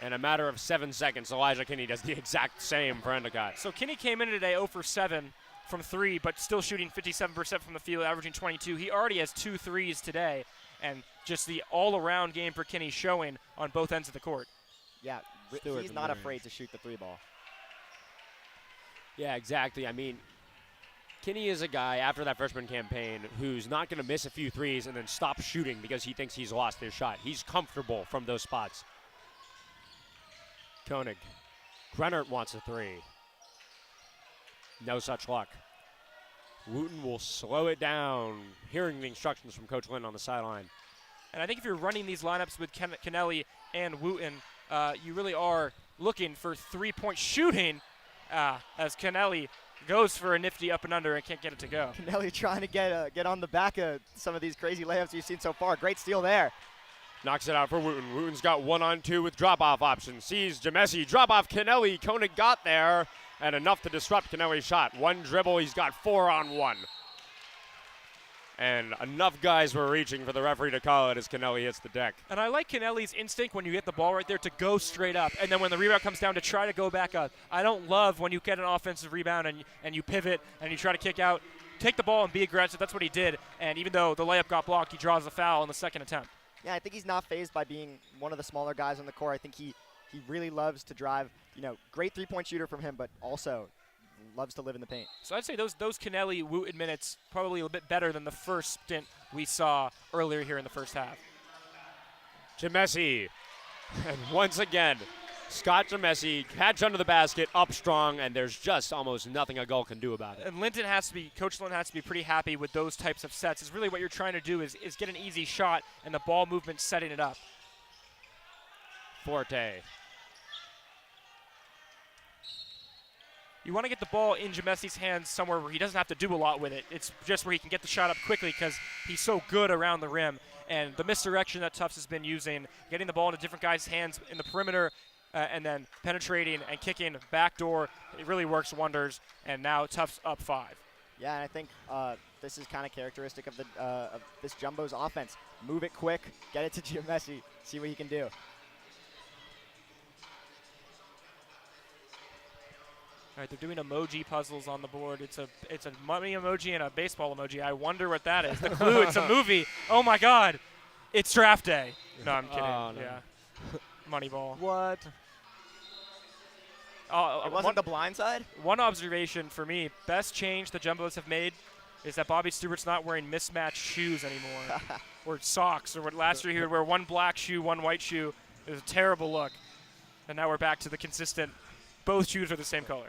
In a matter of 7 seconds, Elijah Kinney does the exact same for Endicott. So Kinney came in today 0 for 7 from 3, but still shooting 57% from the field, averaging 22. He already has 2 threes today, and just the all-around game for Kinney showing on both ends of the court. Yeah, he's not afraid to shoot the three ball. Yeah, exactly. I mean, Kinney is a guy after that freshman campaign who's not going to miss a few threes and then stop shooting because he thinks he's lost his shot. He's comfortable from those spots. Koenig. Grennert wants a three. No such luck. Wooten will slow it down, hearing the instructions from Coach Lynn on the sideline. And I think if you're running these lineups with Kennelly and Wooten, you really are looking for three-point shooting as Kennelly goes for a nifty up and under and can't get it to go. Kennelly trying to get on the back of some of these crazy layups you've seen so far. Great steal there. Knocks it out for Wooten. Wooten's got 1-on-2 with drop-off options. Sees Jamesi drop off Kennelly. Koenig got there, and enough to disrupt Kennelly's shot. One dribble, he's got 4-on-1. And enough guys were reaching for the referee to call it as Kennelly hits the deck. And I like Kennelly's instinct when you get the ball right there to go straight up. And then when the rebound comes down to try to go back up. I don't love when you get an offensive rebound and you pivot and you try to kick out. Take the ball and be aggressive. That's what he did. And even though the layup got blocked, he draws a foul in the second attempt. Yeah, I think he's not fazed by being one of the smaller guys on the court. I think he really loves to drive. You know, great three-point shooter from him, but also loves to live in the paint. So I'd say those Kennelly Wooten minutes probably a little bit better than the first stint we saw earlier here in the first half. Jamesi. And once again, Scott Jamesi, catch under the basket, up strong, and there's just almost nothing a goal can do about it. And Coach Linton has to be pretty happy with those types of sets. It's really what you're trying to do is get an easy shot and the ball movement setting it up. Forte. You want to get the ball in Jamesi's hands somewhere where he doesn't have to do a lot with it. It's just where he can get the shot up quickly because he's so good around the rim. And the misdirection that Tufts has been using, getting the ball into different guys' hands in the perimeter, and then penetrating and kicking backdoor, it really works wonders. And now Tufts up 5. Yeah, and I think this is kind of characteristic of this Jumbo's offense. Move it quick, get it to Jamesi, see what he can do. All right, they're doing emoji puzzles on the board. It's a money emoji and a baseball emoji. I wonder what that is. The clue, it's a movie. Oh my God, it's draft day. No, I'm kidding. Oh, no. Yeah, Moneyball. What? It wasn't the blind side? One observation for me, best change the Jumbos have made is that Bobby Stewart's not wearing mismatched shoes anymore, or socks, or what last year he would wear one black shoe, one white shoe. It was a terrible look. And now we're back to the consistent, both shoes are the same color.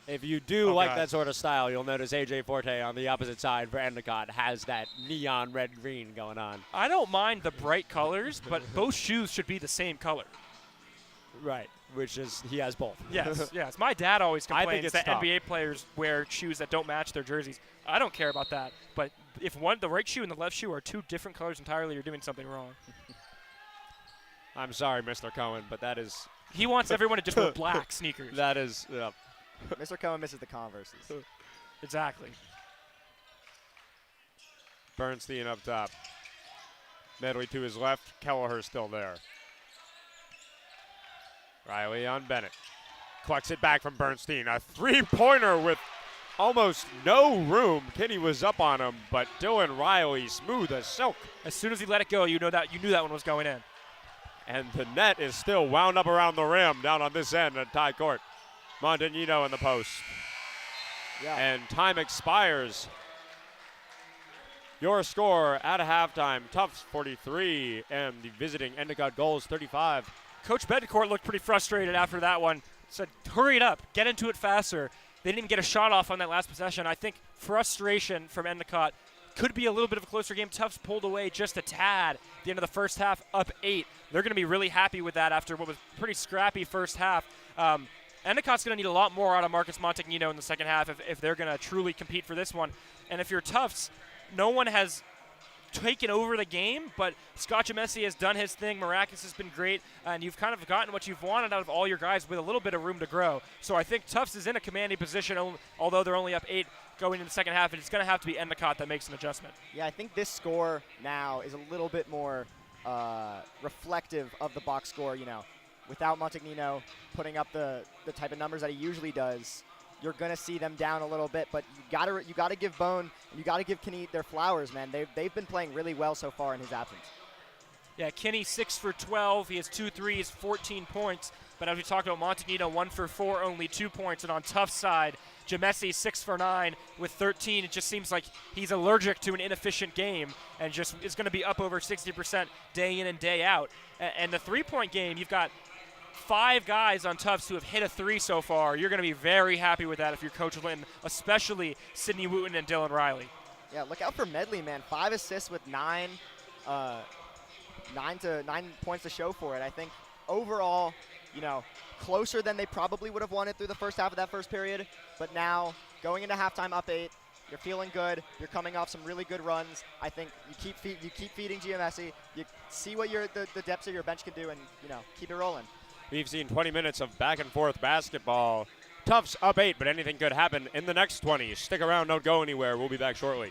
If you do that sort of style, you'll notice A.J. Forte on the opposite side for Endicott has that neon red-green going on. I don't mind the bright colors, but both shoes should be the same color. Right, which is he has both. Yes. My dad always complains that tough. NBA players wear shoes that don't match their jerseys. I don't care about that. But if the right shoe and the left shoe are two different colors entirely, you're doing something wrong. I'm sorry, Mr. Cohen, but that is... He wants everyone to just wear black sneakers. That is... Mr. Cohen misses the Converses. Exactly. Bernstein up top. Medley to his left. Kelleher still there. Riley on Bennett. Clucks it back from Bernstein. A three-pointer with almost no room. Kinney was up on him, but Dylan Riley smooth as silk. As soon as he let it go, you knew that one was going in. And the net is still wound up around the rim down on this end at tie court. Montagnino in the post. Yeah. And time expires. Your score at a halftime, Tufts 43 and the visiting Endicott Goals 35. Coach Betancourt looked pretty frustrated after that one. Said, hurry it up, get into it faster. They didn't even get a shot off on that last possession. I think frustration from Endicott could be a little bit of a closer game. Tufts pulled away just a tad at the end of the first half, up 8. They're going to be really happy with that after what was pretty scrappy first half. Endicott's going to need a lot more out of Marcus Montagnino in the second half if they're going to truly compete for this one. And if you're Tufts, no one has taken over the game, but Scott Messi has done his thing. Maracas has been great, and you've kind of gotten what you've wanted out of all your guys with a little bit of room to grow. So I think Tufts is in a commanding position, although they're only up 8 going into the second half, and it's going to have to be Endicott that makes an adjustment. Yeah, I think this score now is a little bit more reflective of the box score. Without Montagnino putting up the type of numbers that he usually does, you're going to see them down a little bit, but you got to give Bone and you got to give Kinney their flowers, man. They've been playing really well so far in his absence. Yeah, Kinney 6 for 12. He has 2 threes, 14 points. But as we talked about, Montagnino 1 for 4, only 2 points. And on Tufts' side, Jamesi 6 for 9 with 13. It just seems like he's allergic to an inefficient game and just is going to be up over 60% day in and day out. And the three-point game, you've got 5 guys on Tufts who have hit a 3 so far. You're going to be very happy with that if you're Coach Linton, especially Sidney Wooten and Dylan Riley. Yeah, look out for Medley, man. 5 assists with 9 points to show for it. I think overall, closer than they probably would have wanted through the first half of that first period. But now, going into halftime up 8, you're feeling good. You're coming off some really good runs. I think you keep feeding GMSE. You see what the depths of your bench can do, and keep it rolling. We've seen 20 minutes of back-and-forth basketball. Tufts up 8, but anything could happen in the next 20. Stick around, don't go anywhere. We'll be back shortly.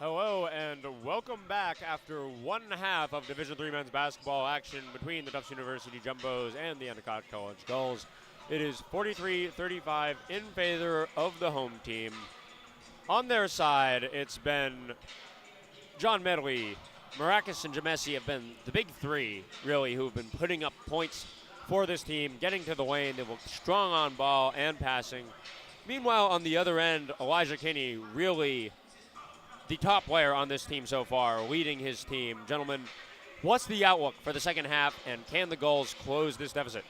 Hello and welcome back after one half of Division III men's basketball action between the Tufts University Jumbos and the Endicott College Gulls. It is 43-35 in favor of the home team. On their side, it's been John Medley, Maracas, and Jamesi have been the big three, really, who have been putting up points for this team, getting to the lane. They look strong on ball and passing. Meanwhile, on the other end, Elijah Kinney, really the top player on this team so far, leading his team. Gentlemen, what's the outlook for the second half, and can the Gulls close this deficit?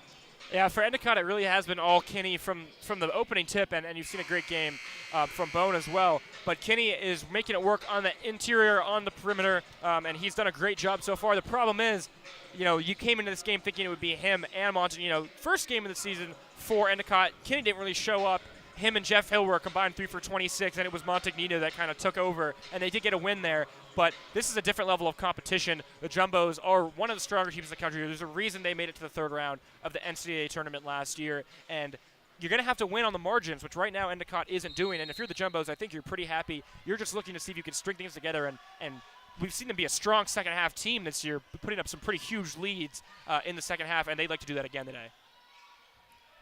Yeah, for Endicott, it really has been all Kinney from the opening tip, and you've seen a great game from Bone as well. But Kinney is making it work on the interior, on the perimeter, and he's done a great job so far. The problem is, you came into this game thinking it would be him and Montanino. First game of the season for Endicott, Kinney didn't really show up. Him and Jeff Hill were combined 3 for 26, and it was Montagnino that kind of took over, and they did get a win there. But this is a different level of competition. The Jumbos are one of the stronger teams in the country. There's a reason they made it to the third round of the NCAA tournament last year, and you're going to have to win on the margins, which right now Endicott isn't doing. And if you're the Jumbos, I think you're pretty happy. You're just looking to see if you can string things together, and we've seen them be a strong second-half team this year, putting up some pretty huge leads in the second half, and they'd like to do that again today.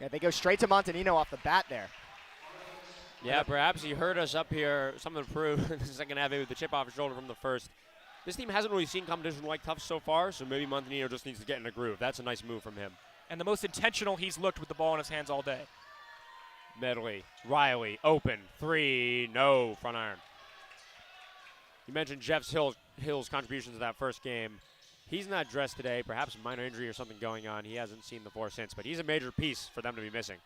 Yeah, they go straight to Montanino off the bat there. Yeah, perhaps he heard us up here, something to prove in the second half, maybe with the chip off his shoulder from the first. This team hasn't really seen competition like Tufts so far, so maybe Montanino just needs to get in a groove. That's a nice move from him. And the most intentional he's looked with the ball in his hands all day. Medley, Riley, open, three, no, front iron. You mentioned Jeff Hill's contributions to that first game. He's not dressed today, perhaps a minor injury or something going on. He hasn't seen the floor since, but he's a major piece for them to be missing.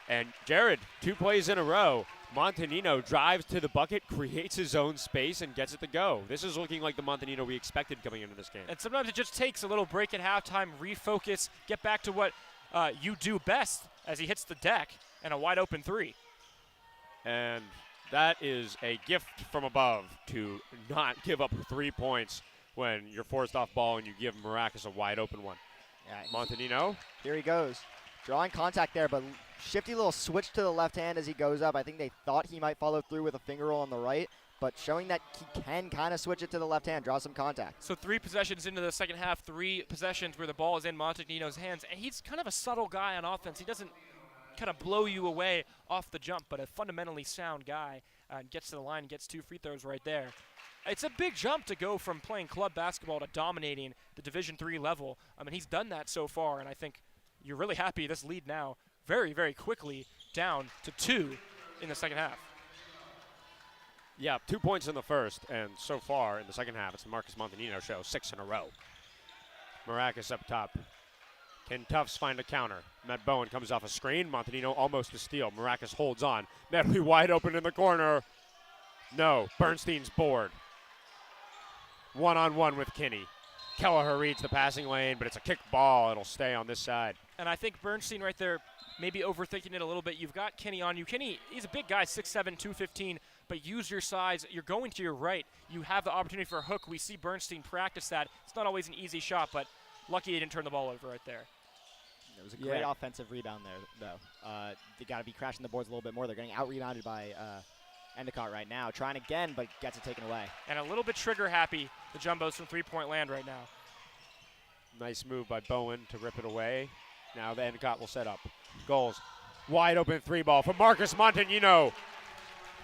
And Jared, 2 plays in a row. Montanino drives to the bucket, creates his own space, and gets it to go. This is looking like the Montanino we expected coming into this game. And sometimes it just takes a little break at halftime, refocus, get back to what you do best as he hits the deck, and a wide open three. And that is a gift from above to not give up 3 points when you're forced off ball and you give Maracas a wide open one. Yeah, Montanino. Here he goes. Drawing contact there, but shifty little switch to the left hand as he goes up. I think they thought he might follow through with a finger roll on the right, but showing that he can kind of switch it to the left hand, draw some contact. So 3 possessions into the second half, 3 possessions where the ball is in Montagnino's hands, and he's kind of a subtle guy on offense. He doesn't kind of blow you away off the jump, but a fundamentally sound guy, and gets to the line, gets 2 free throws right there. It's a big jump to go from playing club basketball to dominating the Division III level. I mean, he's done that so far, and I think you're really happy this lead now very, very quickly down to 2 in the second half. Yeah, 2 points in the first, and so far in the second half, it's the Marcus Montanino show, 6 in a row. Maracas up top. Can Tufts find a counter? Matt Bowen comes off a screen. Montanino almost a steal. Maracas holds on. Medley wide open in the corner. No, Bernstein's board. One-on-one with Kinney. Kelleher reads the passing lane, but it's a kick ball. It'll stay on this side. And I think Bernstein right there maybe overthinking it a little bit. You've got Kinney on you. Kinney, he's a big guy, 6'7", 215, but use your size. You're going to your right. You have the opportunity for a hook. We see Bernstein practice that. It's not always an easy shot, but lucky he didn't turn the ball over right there. It was a great offensive rebound there, though. They got to be crashing the boards a little bit more. They're getting out-rebounded by Endicott right now. Trying again, but gets it taken away. And a little bit trigger-happy, the Jumbos from three-point land right now. Nice move by Bowen to rip it away. Now the Endicott will set up. Goals. Wide open 3 ball for Marcus Montanino.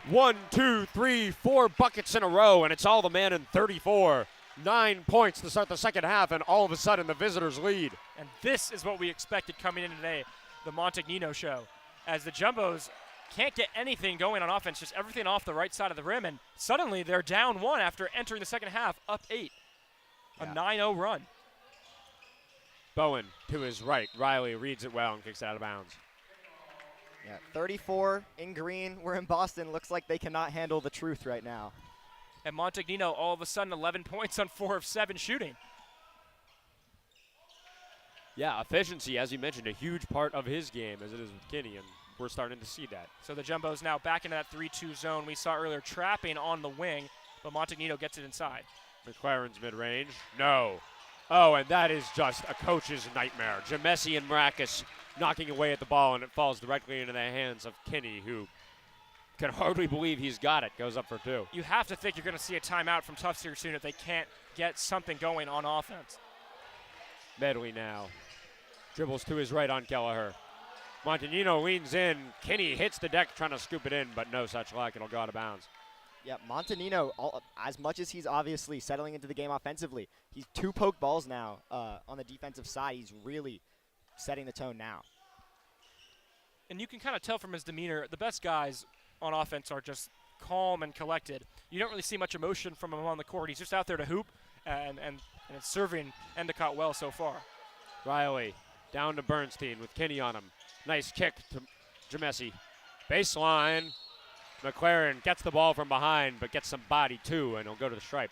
1, 2, 3, 4 buckets in a row, and it's all the man in 34. 9 points to start the second half, and all of a sudden the visitors lead. And this is what we expected coming in today, the Montagnino show. As the Jumbos can't get anything going on offense, just everything off the right side of the rim, and suddenly they're down 1 after entering the second half, up 8. A 9-0 run. Bowen to his right. Riley reads it well and kicks it out of bounds. Yeah, 34 in green. We're in Boston. Looks like they cannot handle the truth right now. And Montagnino all of a sudden 11 points on 4 of 7 shooting. Yeah, efficiency, as you mentioned, a huge part of his game as it is with Kinney, and we're starting to see that. So the Jumbos now back into that 3-2 zone. We saw earlier trapping on the wing, but Montagnino gets it inside. McLaren's mid-range. No. Oh, and that is just a coach's nightmare. Jamesi and Maracas knocking away at the ball, and it falls directly into the hands of Kinney, who can hardly believe he's got it. Goes up for 2. You have to think you're going to see a timeout from Tufts here soon if they can't get something going on offense. Medley now dribbles to his right on Kelleher. Montanino leans in. Kinney hits the deck trying to scoop it in, but no such luck. It'll go out of bounds. Yeah, Montanino, as much as he's obviously settling into the game offensively, he's 2 poke balls now on the defensive side. He's really setting the tone now. And you can kind of tell from his demeanor, the best guys on offense are just calm and collected. You don't really see much emotion from him on the court. He's just out there to hoop, and it's serving Endicott well so far. Riley down to Bernstein with Kinney on him. Nice kick to Jamesi. Baseline. McLaren gets the ball from behind, but gets some body too, and he'll go to the stripe.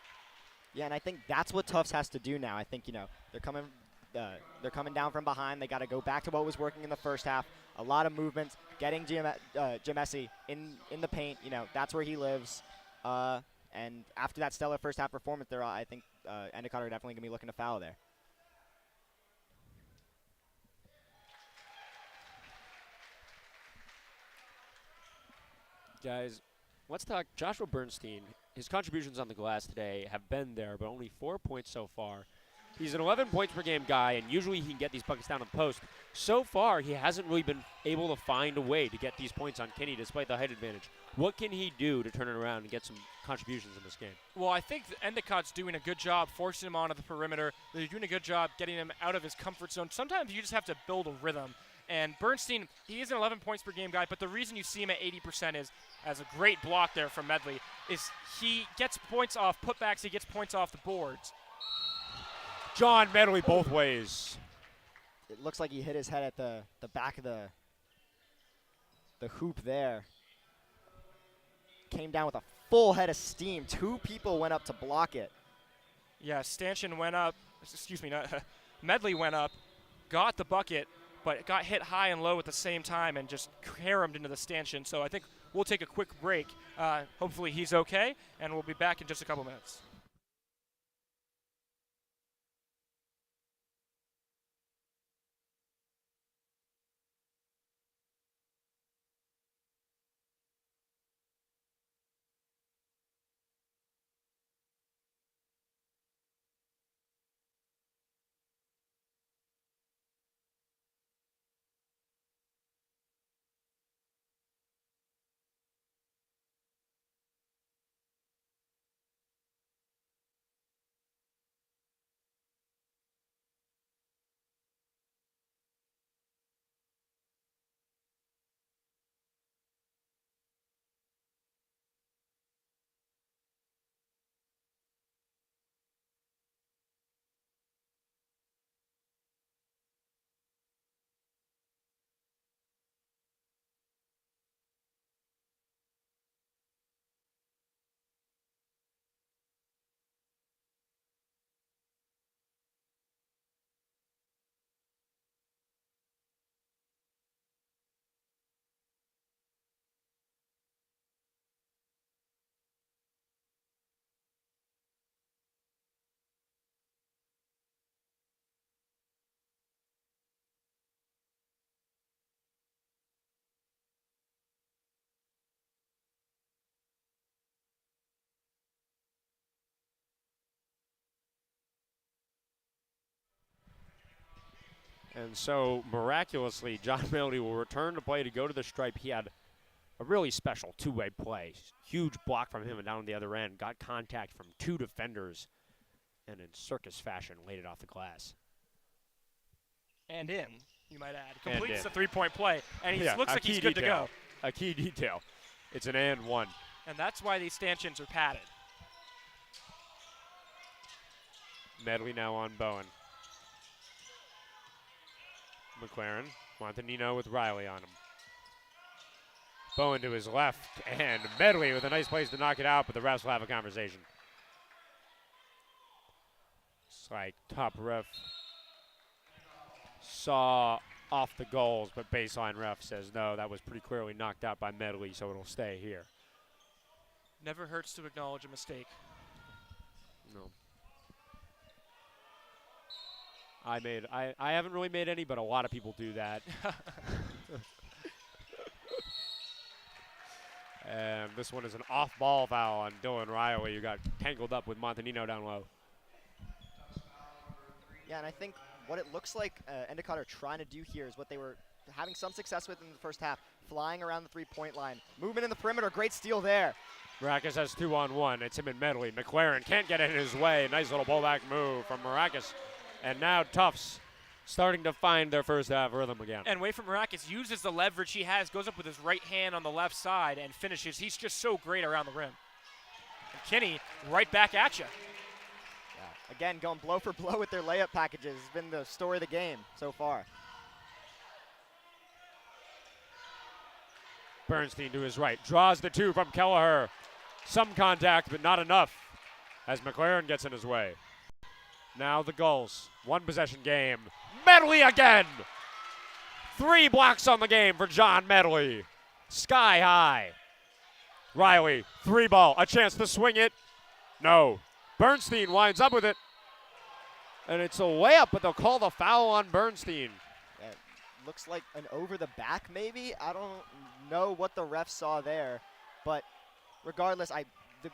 Yeah, and I think that's what Tufts has to do now. I think, they're coming down from behind. They got to go back to what was working in the first half. A lot of movements, getting Jamesi in the paint. That's where he lives. And after that stellar first half performance, I think Endicott are definitely going to be looking to foul there. Guys, let's talk Joshua Bernstein. His contributions on the glass today have been there, but only 4 points so far. He's an 11 points per game guy, and usually he can get these buckets down in the post. So far, he hasn't really been able to find a way to get these points on Kinney despite the height advantage. What can he do to turn it around and get some contributions in this game? Well, I think Endicott's doing a good job forcing him onto the perimeter. They're doing a good job getting him out of his comfort zone. Sometimes you just have to build a rhythm. And Bernstein, he is an 11 points per game guy, but the reason you see him at 80% is, as a great block there from Medley, is he gets points off putbacks, he gets points off the boards. John Medley both ways. It looks like he hit his head at the back of the hoop there. Came down with a full head of steam. 2 people went up to block it. Yeah, Stanchion went up, Medley went up, got the bucket, but got hit high and low at the same time and just caromed into the stanchion. So I think we'll take a quick break. Hopefully he's okay, and we'll be back in just a couple minutes. And so, miraculously, John Medley will return to play to go to the stripe. He had a really special two-way play. Huge block from him and down the other end. Got contact from 2 defenders and in circus fashion laid it off the glass. And in, you might add. Completes the three-point play, and he looks like he's good to go. A key detail. It's an and one. And that's why these stanchions are padded. Medley now on Bowen. McLaren, Montanino with Riley on him. Bowen to his left, and Medley with a nice place to knock it out, but the refs will have a conversation. It's like top ref saw off the goals, but baseline ref says no, that was pretty clearly knocked out by Medley, so it'll stay here. Never hurts to acknowledge a mistake. No. I haven't really made any, but a lot of people do that. And this one is an off-ball foul on Dylan Riley, who got tangled up with Montanino down low. Yeah, and I think what it looks like Endicott are trying to do here is what they were having some success with in the first half, flying around the three-point line. Movement in the perimeter, great steal there. Maracas has 2-on-1. It's him and Medley. McLaren can't get in his way. Nice little pullback move from Maracas. And now Tufts starting to find their first half rhythm again. And away from Maracas, uses the leverage he has, goes up with his right hand on the left side and finishes. He's just so great around the rim. And Kinney right back at you. Yeah. Again, going blow for blow with their layup packages has been the story of the game so far. Bernstein to his right. Draws the two from Kelleher. Some contact, but not enough as McLaren gets in his way. Now the Gulls. One possession game. Medley again! 3 blocks on the game for John Medley. Sky high. Riley, 3 ball. A chance to swing it. No. Bernstein winds up with it. And it's a way up, but they'll call the foul on Bernstein. Yeah, looks like an over the back maybe. I don't know what the ref saw there. But regardless, the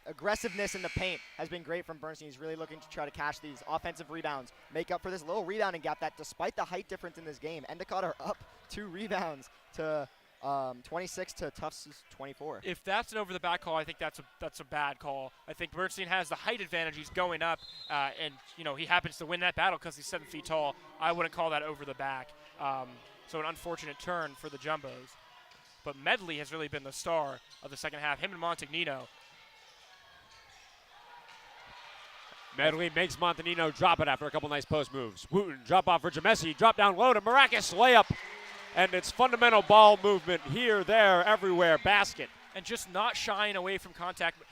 aggressiveness in the paint has been great from Bernstein. He's really looking to try to cash these offensive rebounds, make up for this little rebounding gap that despite the height difference in this game, Endicott are up 2 rebounds to 26 to Tufts' 24. If that's an over-the-back call, I think that's a bad call. I think Bernstein has the height advantage. He's going up, and he happens to win that battle because he's 7 feet tall. I wouldn't call that over the back. So an unfortunate turn for the Jumbos. But Medley has really been the star of the second half. Him and Montagnino. Medley makes Montanino drop it after a couple nice post moves. Wooten drop off for Jamesi, drop down low to Maracas, layup. And it's fundamental ball movement here, there, everywhere, basket. And just not shying away from contact.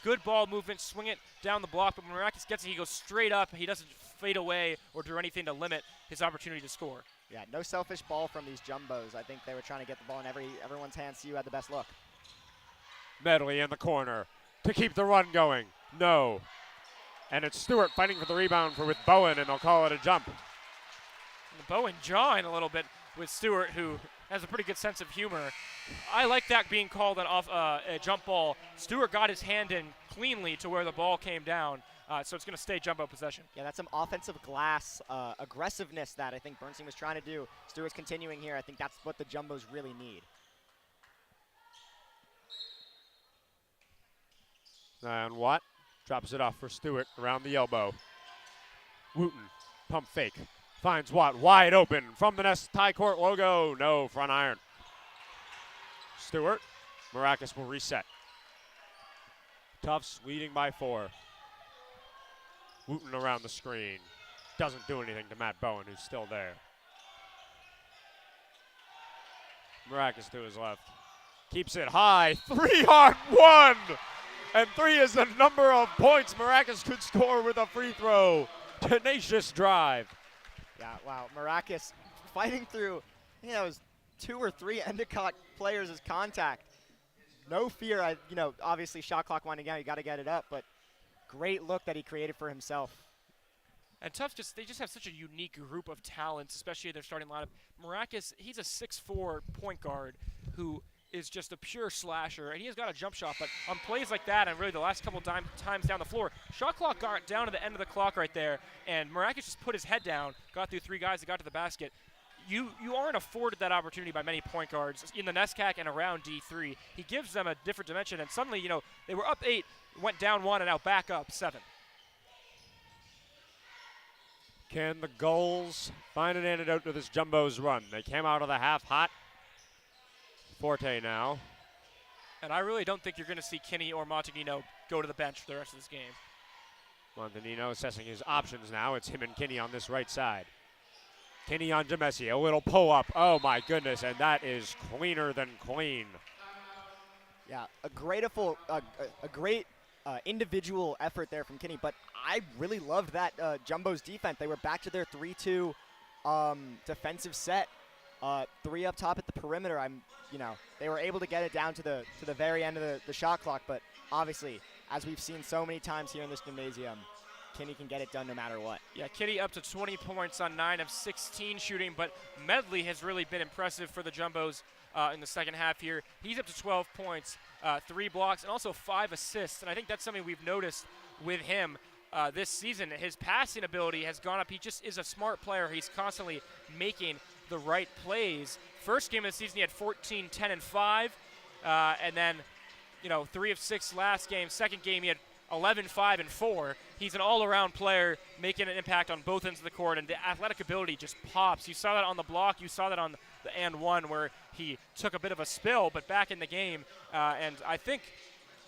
Good ball movement, swing it down the block, but when Maracas gets it, he goes straight up. He doesn't fade away or do anything to limit his opportunity to score. Yeah, no selfish ball from these Jumbos. I think they were trying to get the ball in everyone's hands so you had the best look. Medley in the corner to keep the run going. No. And it's Stewart fighting for the rebound with Bowen, and they'll call it a jump. And Bowen jawing a little bit with Stewart, who has a pretty good sense of humor. I like that being called a jump ball. Stewart got his hand in cleanly to where the ball came down, so it's going to stay Jumbo possession. Yeah, that's some offensive glass aggressiveness that I think Bernstein was trying to do. Stewart's continuing here. I think that's what the Jumbos really need. And Watt drops it off for Stewart around the elbow. Wooten, pump fake. Finds Watt wide open from the Nest tie court logo. No, front iron. Stewart, Maracas will reset. Tufts leading by 4. Wooten around the screen. Doesn't do anything to Matt Bowen, who's still there. Maracas to his left. Keeps it high. 3-on-1! And 3 is the number of points Maracas could score with a free throw. Tenacious drive. Yeah, wow. Maracas fighting through, I think that was 2 or 3 Endicott players as contact. No fear. Obviously shot clock winding down. You got to get it up, but great look that he created for himself. And Tufts they just have such a unique group of talents, especially in their starting lineup. Maracas, he's a 6'4" point guard who is just a pure slasher, and he has got a jump shot, but on plays like that and really the last couple times down the floor, shot clock got down to the end of the clock right there, and Maracas just put his head down, got through 3 guys that got to the basket. You aren't afforded that opportunity by many point guards in the NESCAC and around D3. He gives them a different dimension, and suddenly, they were up 8, went down 1, and now back up 7. Can the Gulls find an antidote to this Jumbo's run? They came out of the half hot. Forte now. And I really don't think you're going to see Kinney or Montagnino go to the bench for the rest of this game. Montagnino assessing his options now. It's him and Kinney on this right side. Kinney on Jamesi, a little pull-up. Oh, my goodness, and that is cleaner than clean. Yeah, a great individual effort there from Kinney, but I really loved that Jumbo's defense. They were back to their 3-2 defensive set. 3 up top at the perimeter. They were able to get it down to the very end of the shot clock, but obviously, as we've seen so many times here in this gymnasium, Kinney can get it done no matter what. Yeah, Kinney up to 20 points on 9 of 16 shooting, but Medley has really been impressive for the Jumbos. in the second half here. He's up to 12 points, 3 blocks, and also 5 assists. And I think that's something we've noticed with him this season. His passing ability has gone up. He just is a smart player. He's constantly making the right plays. First game of the season, he had 14, 10, and 5. And then, 3 of 6 last game. Second game, he had 11, 5, and 4. He's an all-around player, making an impact on both ends of the court, and the athletic ability just pops. You saw that on the block. You saw that on the and one where he took a bit of a spill, but back in the game. And I think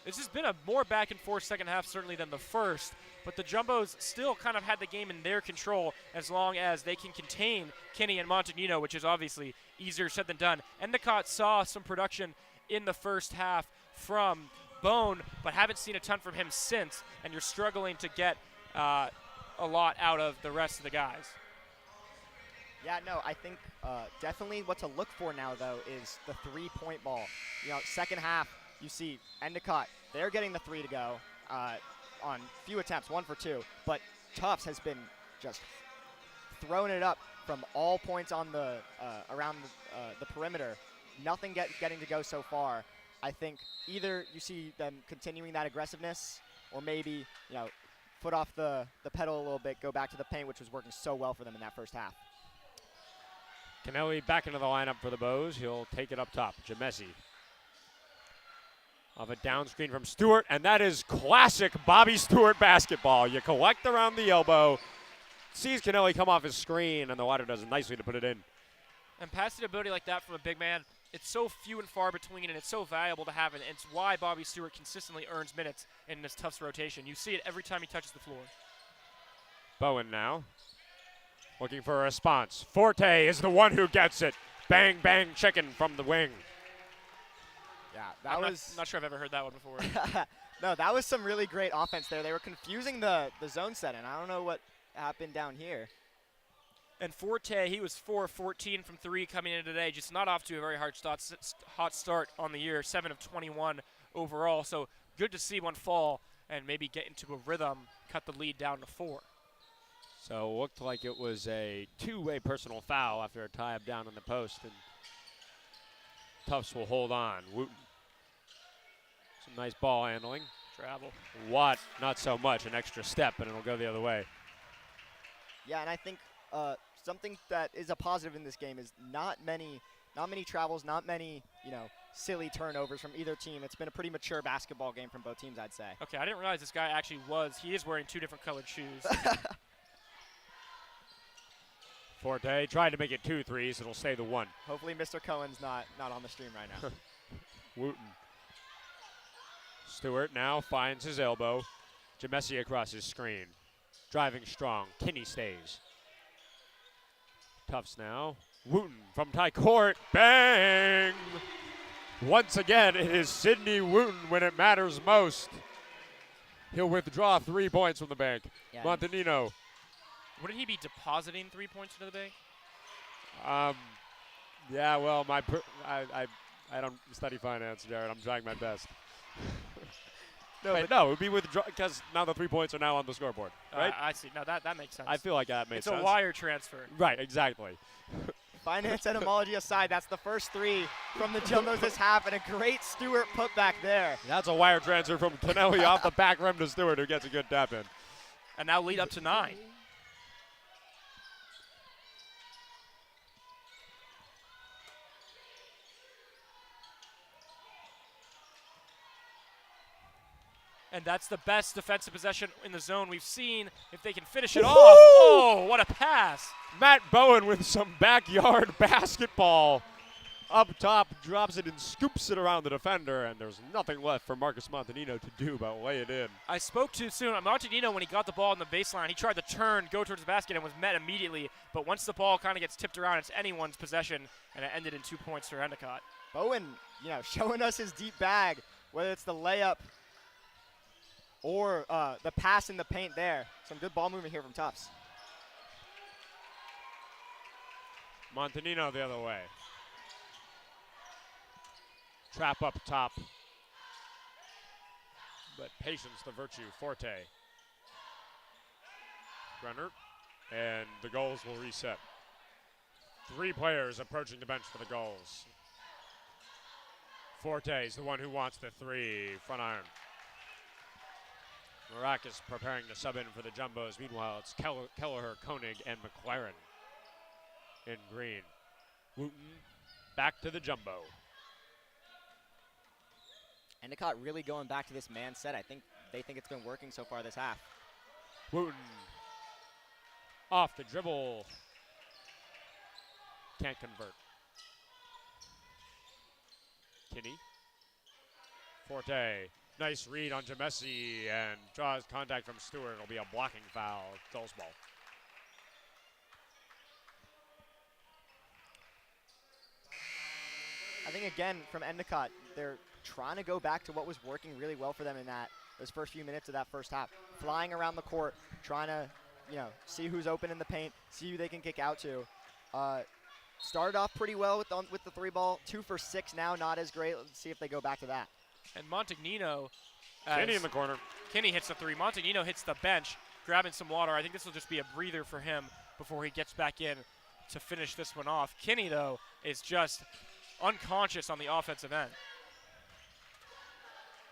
this has been a more back-and-forth second half, certainly, than the first. But the Jumbos still kind of had the game in their control as long as they can contain Kenny and Montagnino, which is obviously easier said than done. Endicott saw some production in the first half from Bone, but haven't seen a ton from him since, and you're struggling to get a lot out of the rest of the guys. Yeah, no, I think definitely what to look for now, though, is the three-point ball. Second half, you see Endicott, they're getting the 3 to go on few attempts, 1 for 2, but Tufts has been just throwing it up from all points on the around the perimeter. Nothing getting to go so far. I think either you see them continuing that aggressiveness, or maybe, foot off the pedal a little bit, go back to the paint, which was working so well for them in that first half. Kennelly back into the lineup for the Bows. He'll take it up top. Jamesi off a down screen from Stewart, and that is classic Bobby Stewart basketball. You collect around the elbow, sees Kennelly come off his screen, and the water does nicely to put it in. And passing ability like that from a big man, it's so few and far between, and it's so valuable to have, and it's why Bobby Stewart consistently earns minutes in this Tufts rotation. You see it every time he touches the floor. Bowen now looking for a response. Forte is the one who gets it. Bang, bang, chicken from the wing. Yeah, that I'm was not sure I've ever heard that one before. No, that was some really great offense there. They were confusing the zone setting. I don't know what happened down here. And Forte, he was 4 of 14 from 3 coming in today, just not off to a very hot start on the year, 7 of 21 overall. So good to see one fall and maybe get into a rhythm, cut the lead down to 4. So it looked like it was a two-way personal foul after a tie-up down on the post, and Tufts will hold on. Wooten. Some nice ball handling. Travel. Watt, not so much, an extra step, and it'll go the other way. Yeah, and I think something that is a positive in this game is not many travels, not many, silly turnovers from either team. It's been a pretty mature basketball game from both teams, I'd say. Okay, I didn't realize this guy actually he is wearing 2 different colored shoes. Forte tried to make it 2 threes. It'll stay the 1. Hopefully Mr. Cohen's not on the stream right now. Wooten. Stewart now finds his elbow. Jamesi across his screen. Driving strong. Kinney stays. Tufts now. Wooten from tie court. Bang! Once again, it is Sidney Wooten when it matters most. He'll withdraw 3 points from the bank. Yeah. Montagnino. Wouldn't he be depositing 3 points into the bank? Yeah, well, I don't study finance, Jared. I'm trying my best. No, it would be withdraw because now the 3 points are now on the scoreboard, right? I see. No, that makes sense. I feel like that makes sense. It's a wire transfer. Right, exactly. Finance etymology aside, that's the first 3 from the Jumbos this half, and a great Stewart putback there. That's a wire transfer from Kennelly off the back rim to Stewart, who gets a good tap in. And now lead up to 9. And that's the best defensive possession in the zone we've seen. If they can finish it off. Oh, what a pass. Matt Bowen with some backyard basketball. Up top, drops it and scoops it around the defender, and there's nothing left for Marcus Montagnino to do but lay it in. I spoke too soon. Montagnino, when he got the ball on the baseline, he tried to turn, go towards the basket, and was met immediately. But once the ball kind of gets tipped around, it's anyone's possession, and it ended in 2 points for Endicott. Bowen, showing us his deep bag, whether it's the layup or the pass in the paint there. Some good ball movement here from Tufts. Montagnino the other way. Trap up top. But patience, the virtue. Forte. Brenner. And the goals will reset. 3 players approaching the bench for the goals. Forte is the one who wants the three. Front iron. Maracas preparing to sub in for the Jumbos. Meanwhile, it's Kelleher, Koenig, and McLaren in green. Wooten back to the Jumbo. Endicott really going back to this man set. I think they think it's been working so far this half. Wooten off the dribble. Can't convert. Kinney. Forte. Nice read on Jamesi and draws contact from Stewart. It'll be a blocking foul. Dulles ball. I think again from Endicott, they're trying to go back to what was working really well for them in those first few minutes of that first half. Flying around the court, trying to, see who's open in the paint, see who they can kick out to. Started off pretty well with the three ball. 2 for 6 now, not as great. Let's see if they go back to that. And Montagnino. Kinney in the corner. Kinney hits the three. Montagnino hits the bench, grabbing some water. I think this will just be a breather for him before he gets back in to finish this one off. Kinney, though, is just unconscious on the offensive end.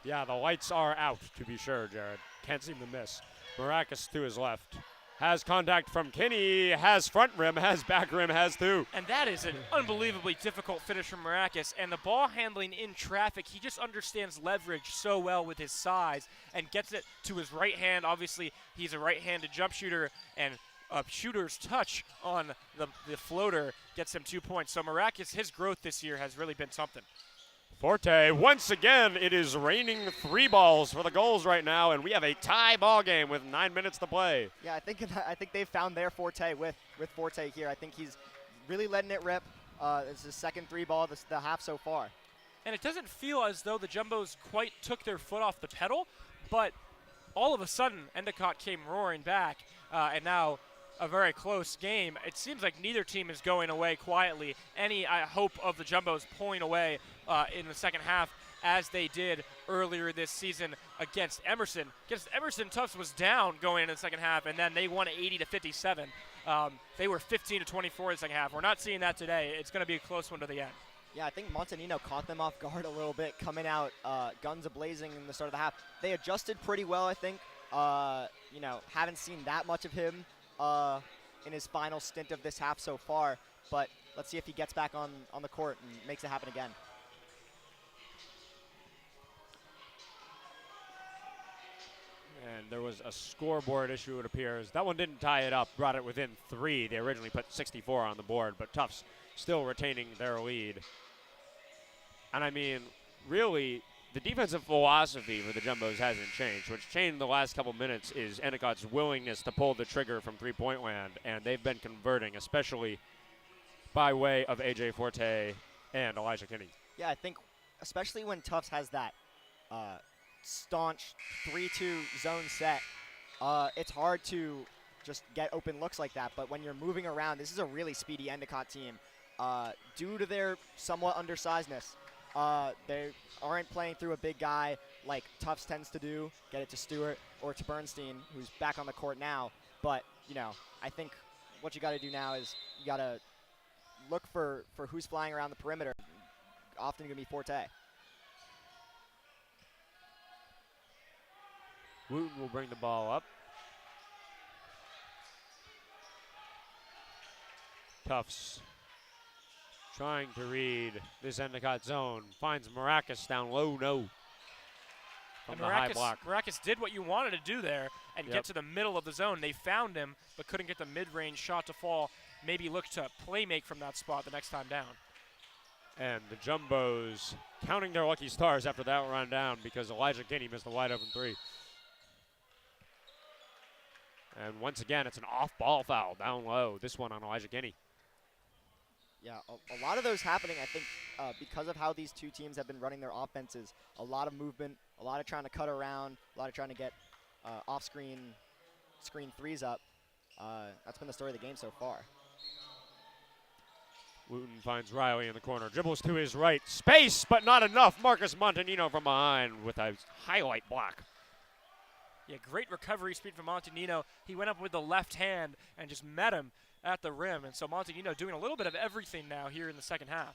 Yeah, the lights are out, to be sure, Jared. Can't seem to miss. Maracas to his left. Has contact from Kinney, has front rim, has back rim, has two. And that is an unbelievably difficult finish from Maracas. And the ball handling in traffic, he just understands leverage so well with his size and gets it to his right hand. Obviously, he's a right-handed jump shooter, and a shooter's touch on the floater gets him 2 points. So Maracas, his growth this year has really been something. Forte, once again, it is raining three balls for the goals right now, and we have a tie ball game with 9 minutes to play. Yeah, I think they've found their forte with Forte here. I think he's really letting it rip. It's his second three ball the half so far. And it doesn't feel as though the Jumbos quite took their foot off the pedal, but all of a sudden, Endicott came roaring back, and now a very close game. It seems like neither team is going away quietly. Any hope of the Jumbos pulling away in the second half, as they did earlier this season against Emerson. Tufts was down going into the second half, and then they won 80-57. They were 15-24 in the second half. We're not seeing that today. It's going to be a close one to the end. Yeah, I think Montagnino caught them off guard a little bit, coming out guns a-blazing in the start of the half. They adjusted pretty well, I think. Haven't seen that much of him in his final stint of this half so far, but let's see if he gets back on the court and makes it happen again. And there was a scoreboard issue, it appears. That one didn't tie it up, brought it within 3. They originally put 64 on the board, but Tufts still retaining their lead. And I mean, really, the defensive philosophy for the Jumbos hasn't changed. What's changed in the last couple minutes is Endicott's willingness to pull the trigger from three-point land, and they've been converting, especially by way of A.J. Forte and Elijah Kinney. Yeah, I think especially when Tufts has that staunch 3-2 zone set, it's hard to just get open looks like that. But when you're moving around, this is a really speedy Endicott team. Due to their somewhat undersizedness, they aren't playing through a big guy like Tufts tends to do, get it to Stewart or to Bernstein, who's back on the court now. But, I think what you got to do now is you got to look for who's flying around the perimeter. Often going to be Forte. Wooten will bring the ball up. Tufts trying to read this Endicott zone. Finds Maracas down low, no. From the high block. Maracas did what you wanted to do there and get to the middle of the zone. They found him, but couldn't get the mid-range shot to fall. Maybe look to play make from that spot the next time down. And the Jumbos counting their lucky stars after that run down because Elijah Kinney missed a wide-open 3. And once again, it's an off-ball foul down low. This one on Elijah Kinney. Yeah, a lot of those happening, I think, because of how these two teams have been running their offenses. A lot of movement, a lot of trying to cut around, a lot of trying to get off-screen threes up. That's been the story of the game so far. Wooten finds Riley in the corner. Dribbles to his right. Space, but not enough. Marcus Montagnino from behind with a highlight block. Yeah, great recovery speed from Montagnino. He went up with the left hand and just met him at the rim. And so Montagnino doing a little bit of everything now here in the second half.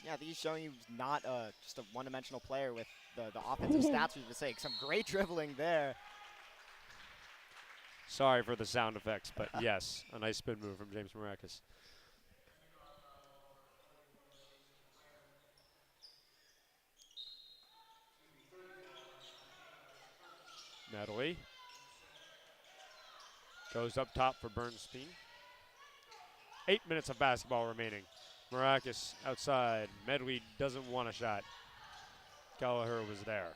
Yeah, I think he's showing he's not just a one-dimensional player with the offensive stats, we would say. Some great dribbling there. Sorry for the sound effects, but yes, a nice spin move from James Marakis. Natalie goes up top for Bernstein. 8 minutes of basketball remaining. Marakis outside. Medley doesn't want a shot. Gallagher was there.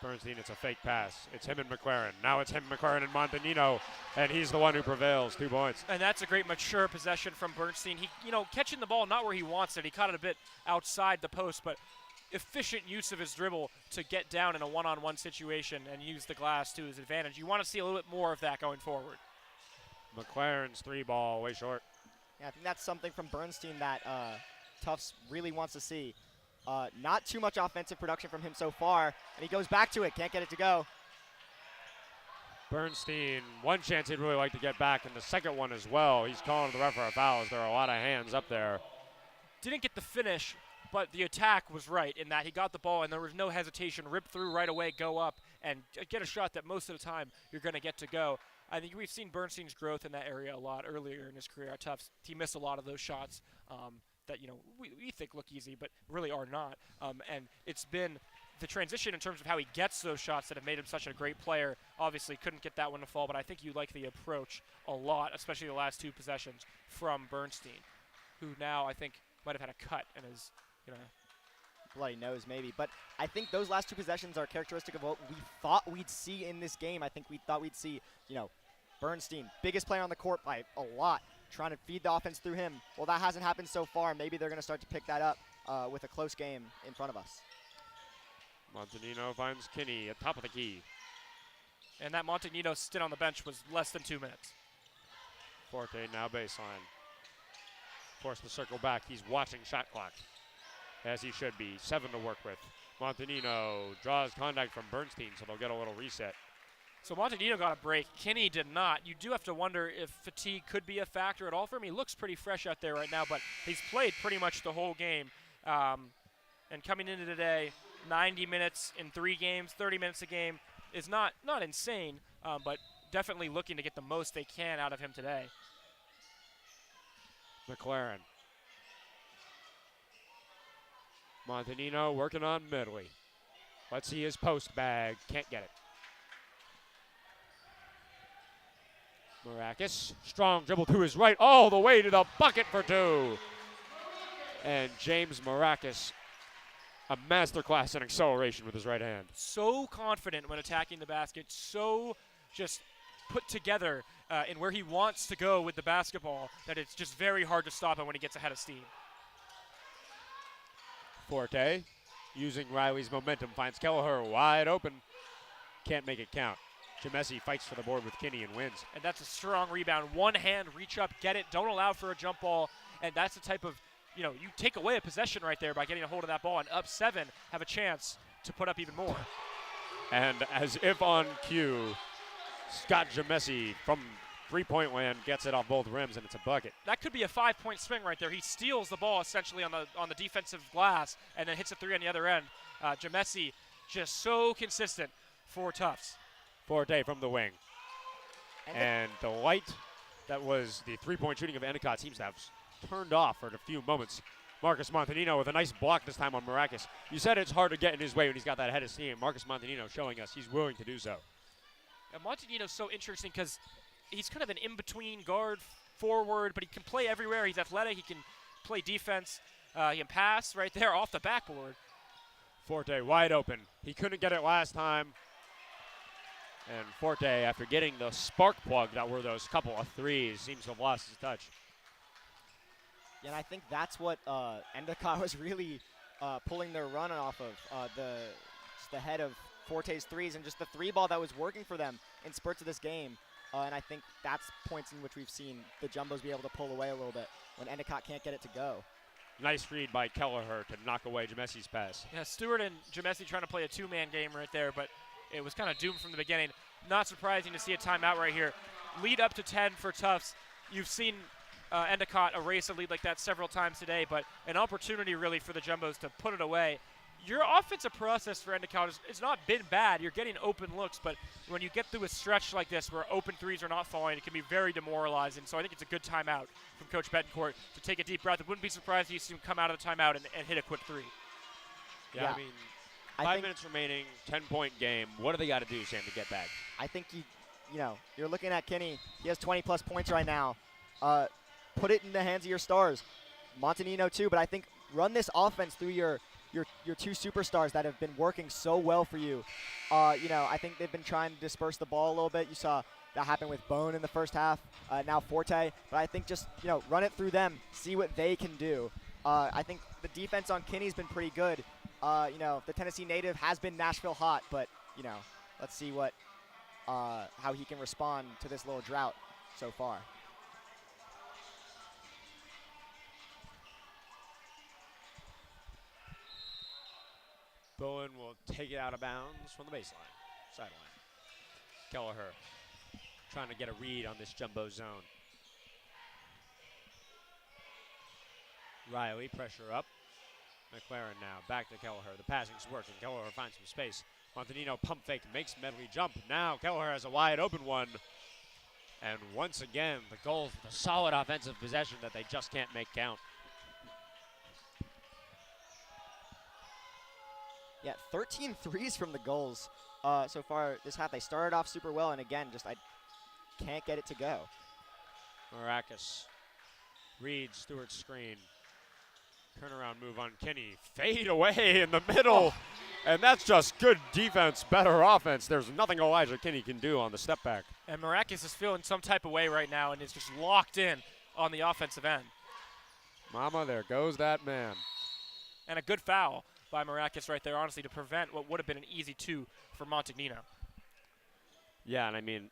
Bernstein, it's a fake pass. It's him and McLaren. Now it's him, McLaren, and Montanino, and he's the one who prevails. 2 points. And that's a great mature possession from Bernstein. He, catching the ball not where he wants it. He caught it a bit outside the post, but efficient use of his dribble to get down in a one-on-one situation and use the glass to his advantage. You want to see a little bit more of that going forward. McLaren's 3-ball way short. Yeah, I think that's something from Bernstein that Tufts really wants to see. Not too much offensive production from him so far, and he goes back to it. Can't get it to go. Bernstein, one chance he'd really like to get back, and the second one as well. He's calling the ref for a foul as there are a lot of hands up there. Didn't get the finish, but the attack was right in that he got the ball and there was no hesitation. Rip through right away, go up, and get a shot that most of the time you're going to get to go. I think we've seen Bernstein's growth in that area a lot earlier in his career at Tufts. He missed a lot of those shots that we think look easy, but really are not. And it's been the transition in terms of how he gets those shots that have made him such a great player. Obviously couldn't get that one to fall, but I think you like the approach a lot, especially the last 2 possessions from Bernstein, who now I think might have had a cut and is, bloody nose maybe. But I think those last 2 possessions are characteristic of what we thought we'd see in this game. I think we thought we'd see, Bernstein, biggest player on the court by a lot, trying to feed the offense through him. Well, that hasn't happened so far. Maybe they're going to start to pick that up with a close game in front of us. Montanino finds Kinney at top of the key. And that Montanino stint on the bench was less than 2 minutes. Forte now baseline. Forced to circle back. He's watching shot clock, as he should be. 7 to work with. Montanino draws contact from Bernstein, so they'll get a little reset. So Montanino got a break. Kinney did not. You do have to wonder if fatigue could be a factor at all for him. He looks pretty fresh out there right now, but he's played pretty much the whole game. And coming into today, 90 minutes in 3 games, 30 minutes a game is not insane, but definitely looking to get the most they can out of him today. McLaren. Montanino working on Medley. Let's see his post bag. Can't get it. Marakis, strong dribble to his right, all the way to the bucket for 2. And James Marakis, a masterclass in acceleration with his right hand. So confident when attacking the basket, so just put together in where he wants to go with the basketball that it's just very hard to stop him when he gets ahead of steam. Forte, using Riley's momentum, finds Kelleher wide open. Can't make it count. Jamesi fights for the board with Kinney and wins. And that's a strong rebound. One hand, reach up, get it. Don't allow for a jump ball. And that's the type of, you take away a possession right there by getting a hold of that ball. And up 7, have a chance to put up even more. And as if on cue, Scott Jamesi from 3-point land gets it off both rims, and it's a bucket. That could be a 5-point swing right there. He steals the ball essentially on the defensive glass and then hits a 3 on the other end. Jamesi just so consistent for Tufts. Forte from the wing. And the light that was the 3-point shooting of Endicott seems to have turned off for a few moments. Marcus Montanino with a nice block this time on Marakis. You said it's hard to get in his way when he's got that head of steam. Marcus Montanino showing us he's willing to do so. And Montanino's so interesting because he's kind of an in-between guard forward, but he can play everywhere. He's athletic. He can play defense. He can pass right there off the backboard. Forte wide open. He couldn't get it last time. And Forte, after getting the spark plug that were those couple of threes, seems to have lost his touch. Yeah, and I think that's what Endicott was really pulling their run off of, just the head of Forte's threes and just the 3-ball that was working for them in spurts of this game. And I think that's points in which we've seen the Jumbos be able to pull away a little bit when Endicott can't get it to go. Nice read by Kelleher to knock away Jamesi's pass. Yeah, Stewart and Jamesi trying to play a 2-man game right there, but it was kind of doomed from the beginning. Not surprising to see a timeout right here. Lead up to 10 for Tufts. You've seen Endicott erase a lead like that several times today, but an opportunity really for the Jumbos to put it away. Your offensive process for Endicott is not been bad. You're getting open looks, but when you get through a stretch like this where open threes are not falling, it can be very demoralizing. So I think it's a good timeout from Coach Betancourt to take a deep breath. I wouldn't be surprised if you see him come out of the timeout and hit a quick three. Yeah, I mean, 5 minutes remaining, 10-point game. What do they got to do, Sam, to get back? I think you're looking at Kinney. He has 20-plus points right now. Put it in the hands of your stars. Montanino too, but I think run this offense through your two superstars that have been working so well for you. I think they've been trying to disperse the ball a little bit. You saw that happen with Bone in the first half, now Forte. But I think just, run it through them, see what they can do. I think the defense on Kinney's been pretty good. The Tennessee native has been Nashville hot, but, let's see how he can respond to this little drought so far. Bowen will take it out of bounds from the baseline, sideline. Kelleher trying to get a read on this jumbo zone. Riley, pressure up. McLaren now, back to Kelleher. The passing's working. Kelleher finds some space. Montanino pump fake, makes Medley jump. Now Kelleher has a wide open one. And once again, the Gulls with a solid offensive possession that they just can't make count. Yeah, 13 threes from the Gulls so far this half. They started off super well, and again, I can't get it to go. Maracas reads Stewart's screen. Turnaround move on Kinney. Fade away in the middle. And that's just good defense, better offense. There's nothing Elijah Kinney can do on the step back. And Maracas is feeling some type of way right now and is just locked in on the offensive end. Mama, there goes that man. And a good foul by Maracas right there, honestly, to prevent what would have been an easy 2 for Montagnino. Yeah, and I mean,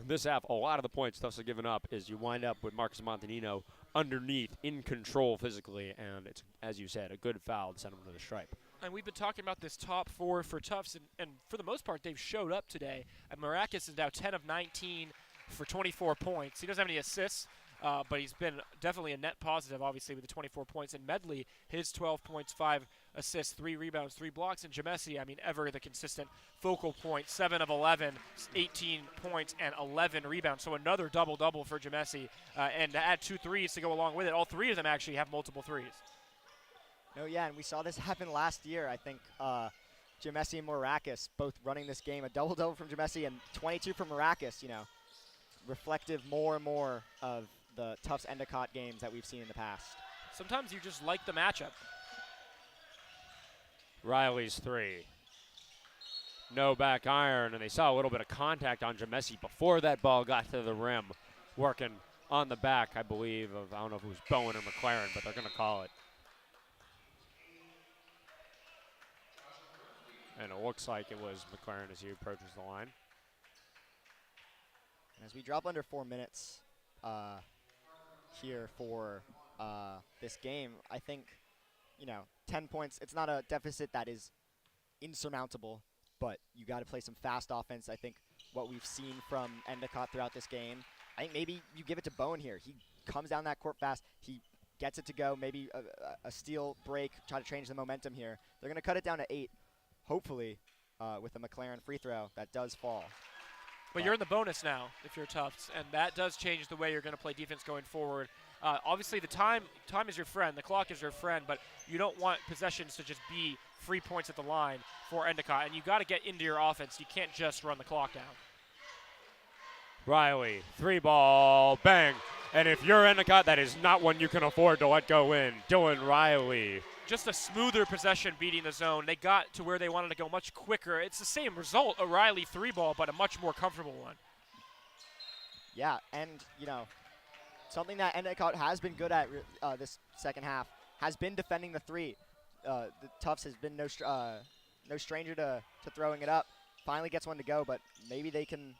this half, a lot of the points Tufts have given up is you wind up with Marcus Montagnino underneath, in control physically, and it's, as you said, a good foul to send him to the stripe. And we've been talking about this top 4 for Tufts, and for the most part, they've showed up today. And Maracas is now 10 of 19 for 24 points. He doesn't have any assists, but he's been definitely a net positive, obviously, with the 24 points. And Medley, his 12 points, 5 assists, 3 rebounds, 3 blocks. And Jamesi, I mean, ever the consistent focal point, 7 of 11, 18 points, and 11 rebounds. So another double-double for Jamesi. And to add 2 threes to go along with it, all 3 of them actually have multiple threes. No, yeah, and we saw this happen last year. I think Jamesi and Maracas both running this game. A double-double from Jamesi and 22 from Maracas, reflective more and more of the Tufts Endicott games that we've seen in the past. Sometimes you just like the matchup. Riley's 3. No back iron, and they saw a little bit of contact on Jamesi before that ball got to the rim. Working on the back, I believe, of, I don't know if it was Bowen or McLaren, but they're going to call it. And it looks like it was McLaren as he approaches the line. As we drop under 4 minutes here for this game, I think, 10 points, it's not a deficit that is insurmountable, but you got to play some fast offense. I think what we've seen from Endicott throughout this game, I think maybe you give it to Bowen here. He comes down that court fast. He gets it to go, maybe a steal break, try to change the momentum here. They're going to cut it down to 8. Hopefully, with the McLaren free throw, that does fall. But you're in the bonus now if you're Tufts, and that does change the way you're going to play defense going forward. Obviously, the time is your friend, the clock is your friend, but you don't want possessions to just be free points at the line for Endicott, and you got to get into your offense. You can't just run the clock down. Riley, 3-ball, bang. And if you're Endicott, that is not one you can afford to let go in. Dylan Riley. Just a smoother possession beating the zone. They got to where they wanted to go much quicker. It's the same result, a Riley 3-ball, but a much more comfortable one. Yeah, and, something that Endicott has been good at this second half has been defending the 3. The Tufts has been no stranger to throwing it up. Finally gets one to go, but maybe they can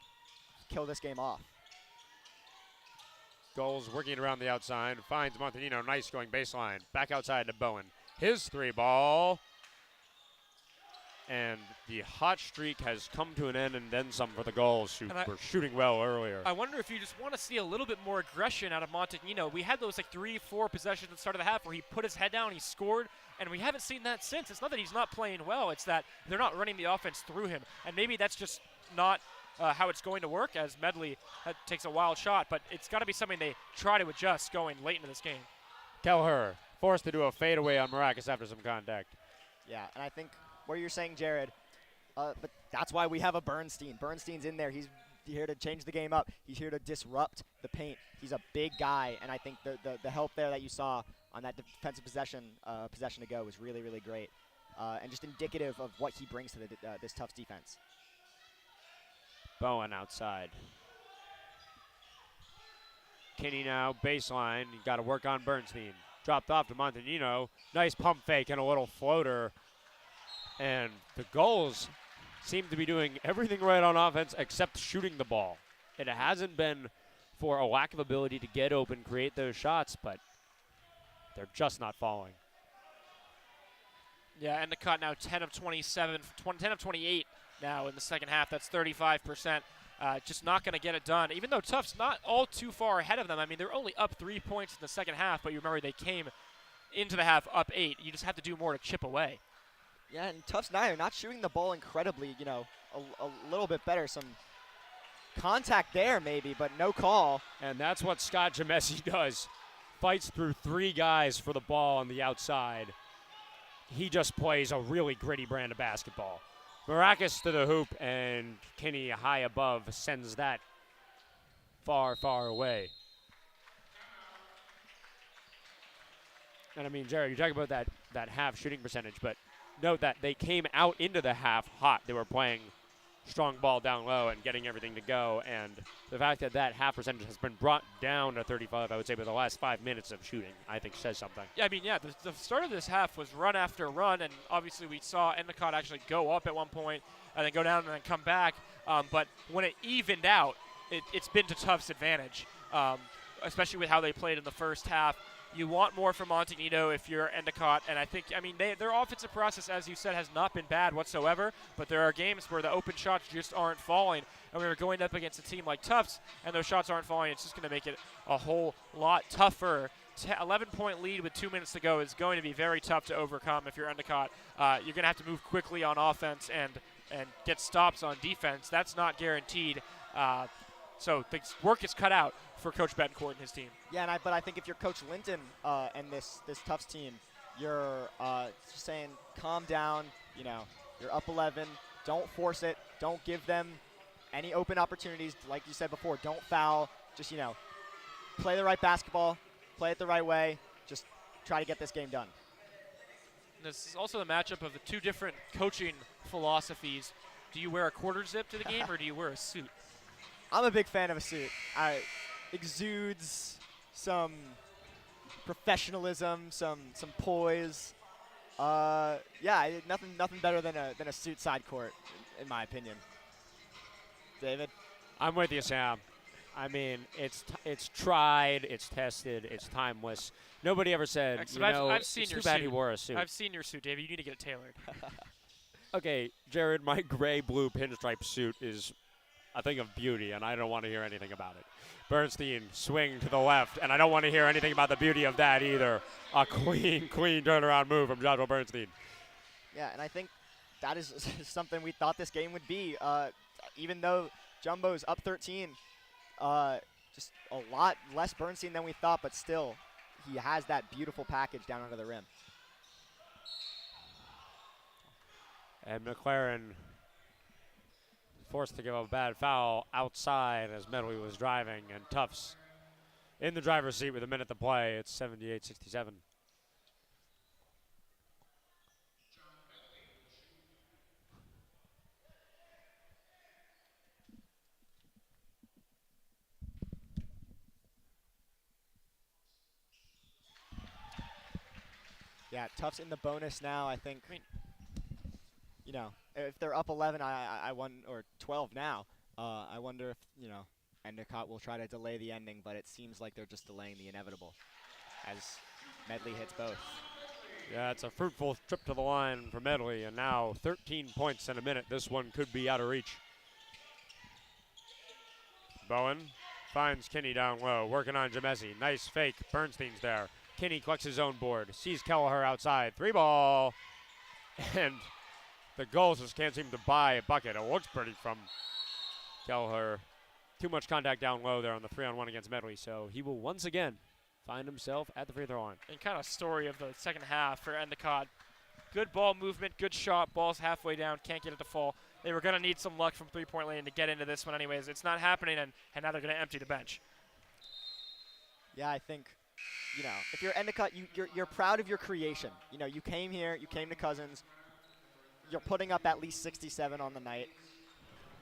kill this game off. Goals working around the outside. Finds Montanino. Nice going baseline. Back outside to Bowen. His 3-ball. and the hot streak has come to an end and then some for the Gulls, who And were shooting well earlier. I wonder if you just want to see a little bit more aggression out of Montagnino. We had those like 3-4 possessions at the start of the half where he put his head down, he scored, and we haven't seen that since. It's not that he's not playing well, it's that they're not running the offense through him. And maybe that's just not how it's going to work, as Medley takes a wild shot, but it's got to be something they try to adjust going late into this game. Kelleher forced to do a fadeaway on Maracas after some contact. Yeah, and I think what you're saying, Jared, but that's why we have a Bernstein. Bernstein's in there. He's here to change the game up. He's here to disrupt the paint. He's a big guy, and I think the help there that you saw on that defensive possession ago was really, really great, and just indicative of what he brings to this Tufts defense. Bowen outside. Kinney now, baseline. You got to work on Bernstein. Dropped off to Montagnino. Nice pump fake and a little floater. And the Gulls seem to be doing everything right on offense except shooting the ball. It hasn't been for a lack of ability to get open, create those shots, but they're just not falling. Yeah, Endicott now 10 of 28 now in the second half. That's 35%. Just not going to get it done. Even though Tufts not all too far ahead of them. I mean, they're only up 3 points in the second half, but you remember they came into the half up 8. You just have to do more to chip away. Yeah, and Tufts neither not shooting the ball incredibly, a little bit better. Some contact there maybe, but no call. And that's what Scott Jamesi does. Fights through 3 guys for the ball on the outside. He just plays a really gritty brand of basketball. Maracas to the hoop, and Kinney high above sends that far, far away. And I mean, Jared, you talk about that half shooting percentage, but note that they came out into the half hot. They were playing strong ball down low and getting everything to go. And the fact that half percentage has been brought down to 35, I would say, by the last 5 minutes of shooting, I think says something. Yeah, I mean, the start of this half was run after run, and obviously we saw Endicott actually go up at one point and then go down and then come back. But when it evened out, it's been to Tufts' advantage, especially with how they played in the first half. You want more from Montagnino if you're Endicott, and I think, their offensive process, as you said, has not been bad whatsoever, but there are games where the open shots just aren't falling, and we were going up against a team like Tufts, and those shots aren't falling. It's just going to make it a whole lot tougher. 11-point lead with 2 minutes to go is going to be very tough to overcome if you're Endicott. You're going to have to move quickly on offense and get stops on defense. That's not guaranteed. So the work is cut out for Coach Betancourt and his team. Yeah, but I think if you're Coach Linton and this Tufts team, you're just saying, calm down. You're up 11. Don't force it. Don't give them any open opportunities. Like you said before, don't foul. Just play the right basketball, play it the right way. Just try to get this game done. This is also the matchup of the 2 different coaching philosophies. Do you wear a quarter zip to the game, or do you wear a suit? I'm a big fan of a suit. It exudes some professionalism, some poise. Nothing better than a suit side court, in my opinion. David? I'm with you, Sam. I mean, it's tried, it's tested, it's timeless. Nobody ever said, I've seen it's your too bad suit. he wore a suit. I've seen your suit, David. You need to get it tailored. Okay, Jared, my gray-blue pinstripe suit is a thing of beauty, and I don't want to hear anything about it. Bernstein swing to the left, and I don't want to hear anything about the beauty of that either. A clean turnaround move from Joshua Bernstein. Yeah, and I think that is something we thought this game would be. Even though Jumbo's up 13, just a lot less Bernstein than we thought, but still, he has that beautiful package down under the rim. And McLaren forced to give a bad foul outside as Medley was driving, and Tufts in the driver's seat with a minute to play. It's 78-67. Yeah, Tufts in the bonus now, I think. If they're up 11, I won, or 12 now, I wonder if, Endicott will try to delay the ending, but it seems like they're just delaying the inevitable as Medley hits both. Yeah, it's a fruitful trip to the line for Medley, and now 13 points in a minute. This one could be out of reach. Bowen finds Kinney down low, working on Jamesi. Nice fake. Bernstein's there. Kinney collects his own board. Sees Kelleher outside. 3-ball. And the goals just can't seem to buy a bucket. It looks pretty from Kelleher. Too much contact down low there on the 3-on-1 against Medley, so he will once again find himself at the free throw line. And kind of story of the second half for Endicott. Good ball movement, good shot. Ball's halfway down, can't get it to fall. They were going to need some luck from three-point lane to get into this one anyways. It's not happening, and now they're going to empty the bench. Yeah, I think, if you're Endicott, you're proud of your creation. You came here, you came to Cousins. You're putting up at least 67 on the night.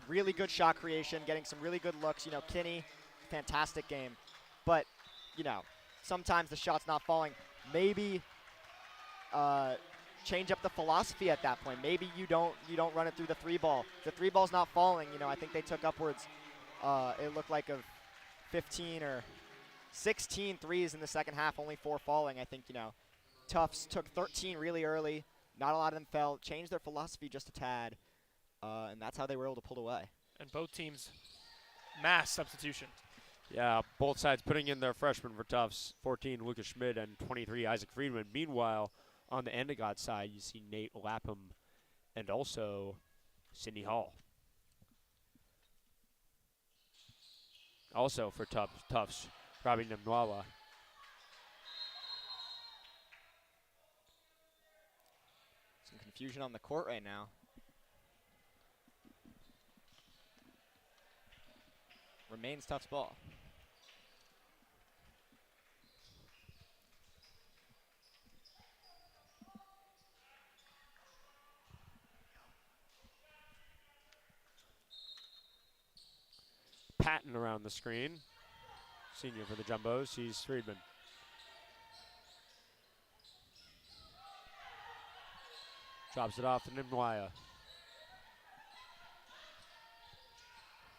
Really good shot creation, getting some really good looks. Kinney, fantastic game. But, sometimes the shot's not falling. Maybe change up the philosophy at that point. Maybe you don't run it through the 3-ball. The 3-ball's not falling. I think they took upwards, it looked like of 15 or 16 threes in the second half, only 4 falling. I think, Tufts took 13 really early. Not a lot of them fell. Changed their philosophy just a tad. And that's how they were able to pull away. And both teams, mass substitution. Yeah, both sides putting in their freshmen for Tufts. 14, Lucas Schmidt, and 23, Isaac Friedman. Meanwhile, on the Endicott side, you see Nate Lapham and also Sidney Hall. Also for Tufts, Robbie Nemwala. Some confusion on the court right now. Remains Tufts ball. Patton around the screen. Senior for the Jumbos, sees Friedman. Drops it off to Nimwaya.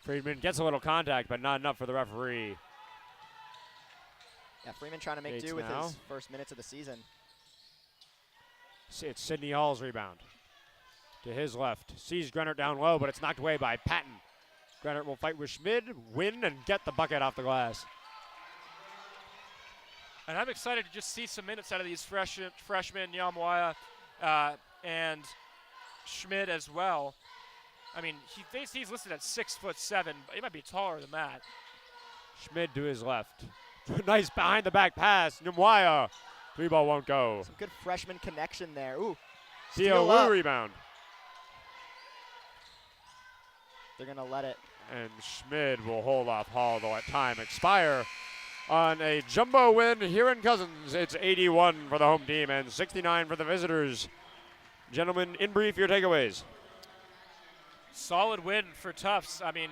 Friedman gets a little contact, but not enough for the referee. Yeah, Freeman trying to make Gates do with now. his first minutes of the season. It's Sidney Hall's rebound. To his left. Sees Grennert down low, but it's knocked away by Patton. Grennert will fight with Schmid, win, and get the bucket off the glass. And I'm excited to just see some minutes out of these freshmen, Yamwaya and Schmid as well. I mean, he's listed at 6'7", but he might be taller than that. Schmid to his left. Nice behind the back pass. Nimwaya. 3-ball won't go. Some good freshman connection there. Ooh. Theo Wu rebound. They're going to let it. And Schmid will hold off Hall. They'll let time expire on a jumbo win here in Cousins. It's 81 for the home team and 69 for the visitors. Gentlemen, in brief, your takeaways. Solid win for Tufts. I mean,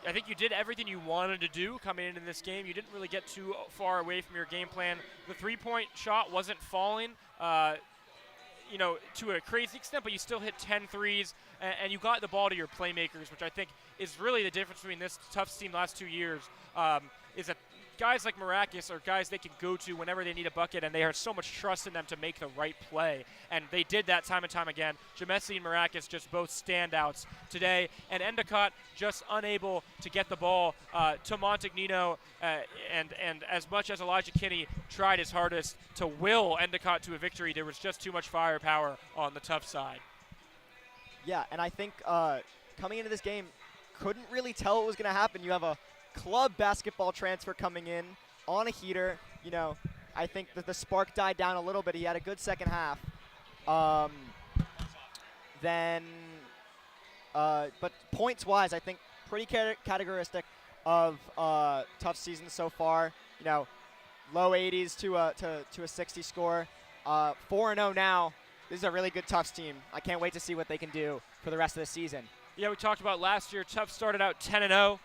I think you did everything you wanted to do coming into this game. You didn't really get too far away from your game plan. The three-point shot wasn't falling, to a crazy extent, but you still hit 10 threes, and you got the ball to your playmakers, which I think is really the difference between this Tufts team the last 2 years, is that guys like Maracus are guys they can go to whenever they need a bucket, and they have so much trust in them to make the right play. And they did that time and time again. Jamesi and Maracus just both standouts today. And Endicott just unable to get the ball to Montagnino. And as much as Elijah Kinney tried his hardest to will Endicott to a victory, there was just too much firepower on the Tufts side. Yeah, and I think coming into this game, couldn't really tell what was going to happen. You have a club basketball transfer coming in on a heater. I think that the spark died down a little bit. He had a good second half. But points-wise, I think pretty categoristic of Tufts season so far. Low 80s to a 60 score. 4-0 now. This is a really good Tufts team. I can't wait to see what they can do for the rest of the season. Yeah, we talked about last year. Tufts started out 10-0.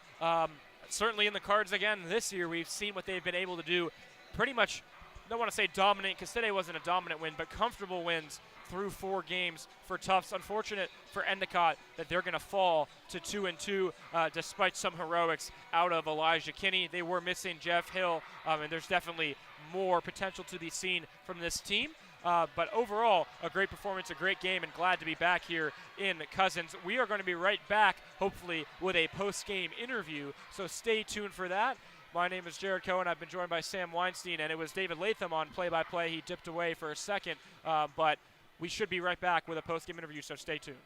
Certainly in the cards again this year. We've seen what they've been able to do. Pretty much, don't want to say dominate because today wasn't a dominant win, but comfortable wins through 4 games for Tufts. Unfortunate for Endicott that they're going to fall to 2-2 despite some heroics out of Elijah Kinney. They were missing Jeff Hill, and there's definitely more potential to be seen from this team. But overall, a great performance, a great game, and glad to be back here in Cousins. We are going to be right back, hopefully, with a post-game interview, so stay tuned for that. My name is Jared Cohen. I've been joined by Sam Weinstein, and it was David Latham on play-by-play. He dipped away for a second, but we should be right back with a post-game interview, so stay tuned.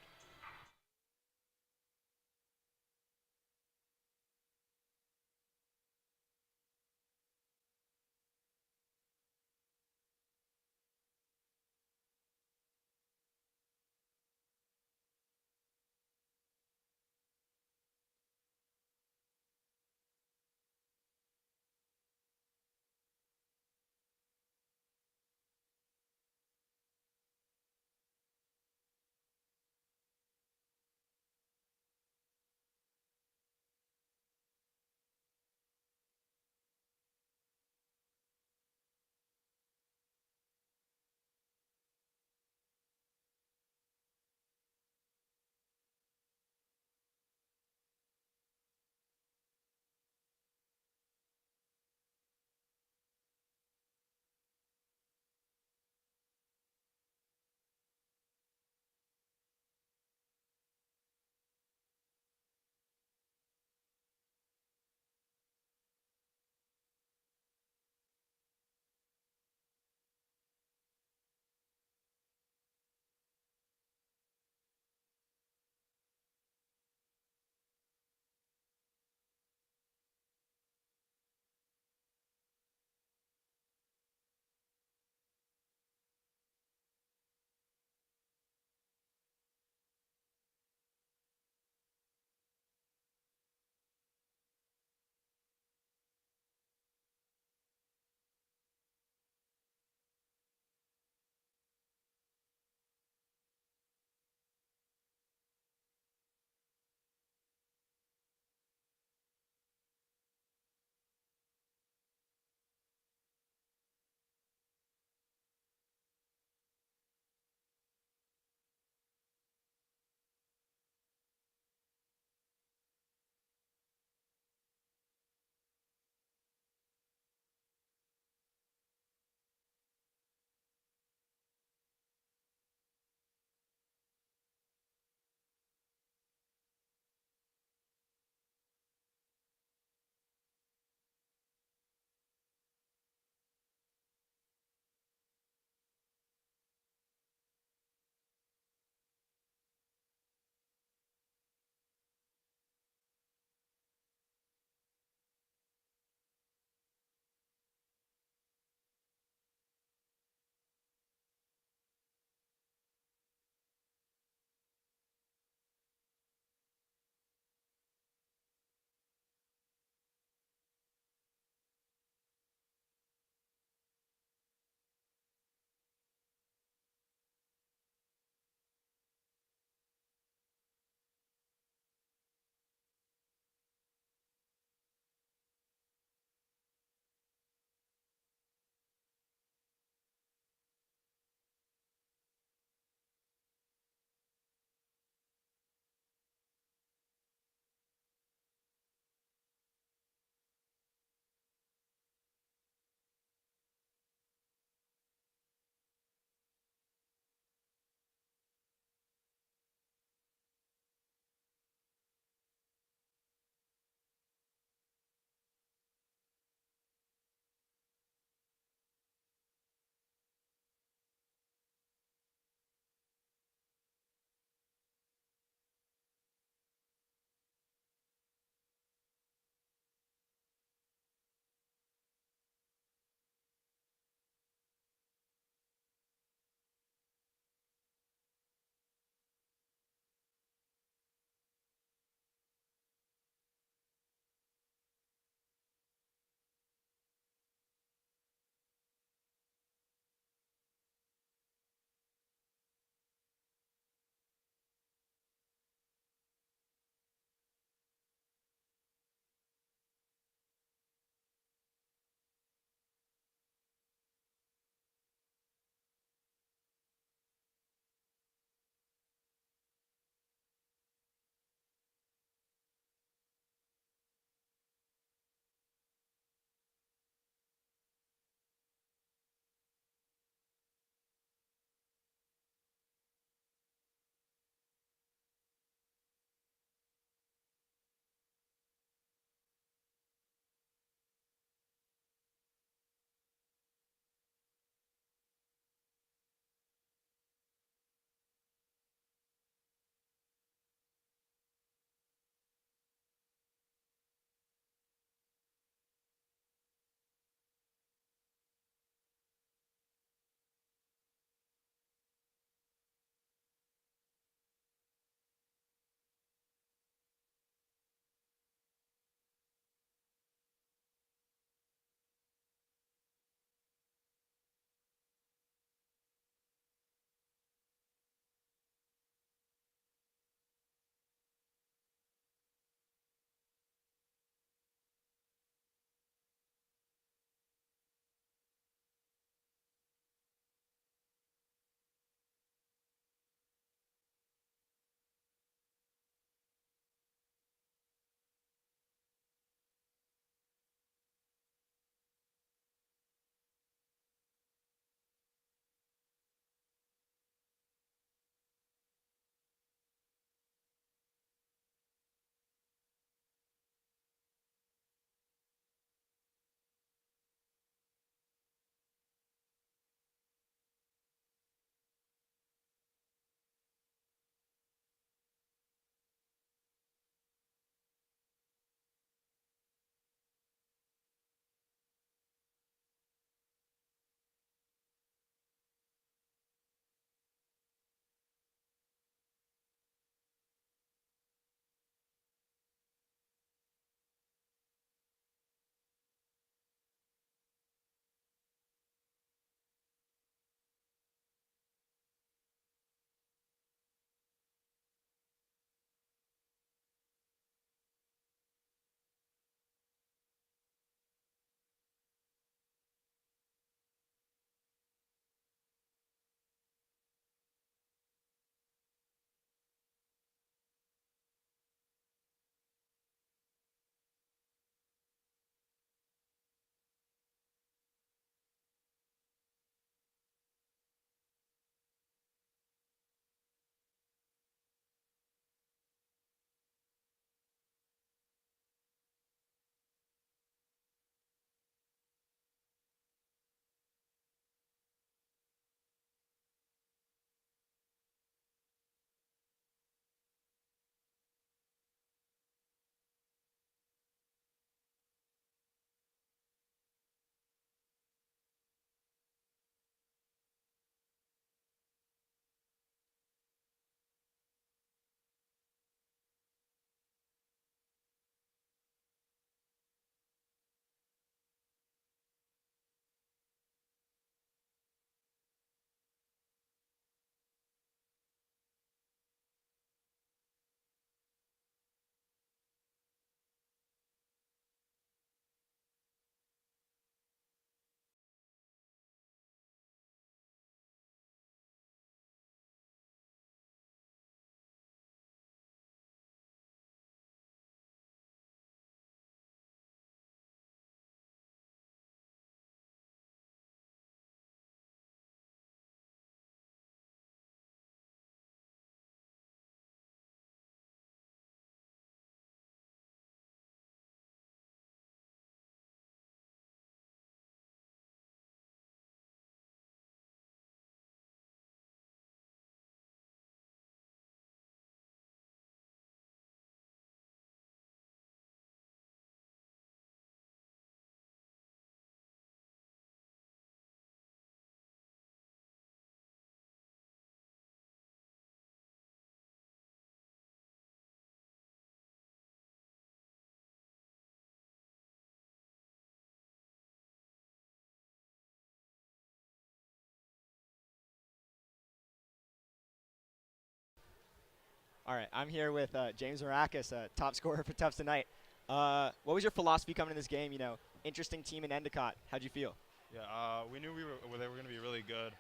All right, I'm here with James Marakis, top scorer for Tufts tonight. What was your philosophy coming in this game? You know, interesting team in Endicott. How'd you feel? Yeah, we knew they were going to be really good.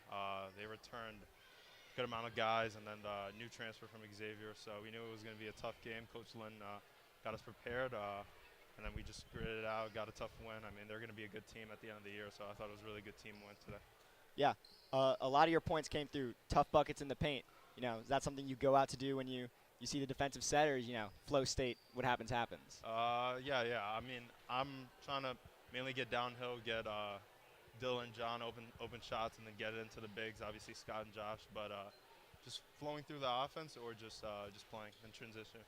They returned a good amount of guys, and then new transfer from Xavier, so we knew it was going to be a tough game. Coach Lynn got us prepared, and then we just gritted it out, got a tough win. I mean, they're going to be a good team at the end of the year, so I thought it was a really good team win today. Yeah, a lot of your points came through tough buckets in the paint. You know, is that something you go out to do when you see the defensive set, or, you know, flow state, what happens happens? Yeah. I mean, I'm trying to mainly get downhill, get Dylan, John open shots, and then get it into the bigs, obviously Scott and Josh, but just flowing through the offense or just playing in transition.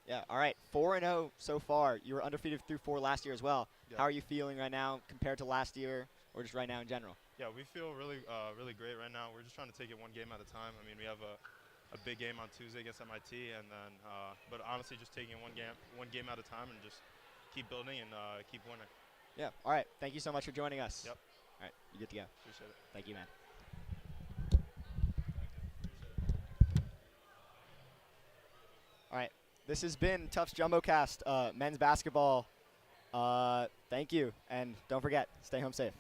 Yeah, all right, 4-0 so far. You were undefeated through 4 last year as well. Yeah. How are you feeling right now compared to last year, or just right now in general? Yeah, we feel really great right now. We're just trying to take it one game at a time. I mean, we have a big game on Tuesday against MIT, and then, but honestly, just taking it one game at a time and just keep building and keep winning. Yeah, all right. Thank you so much for joining us. Yep. All right, you good to go. Appreciate it. Thank you, man. All right, this has been Tufts JumboCast, men's basketball. Thank you, and don't forget, stay home safe.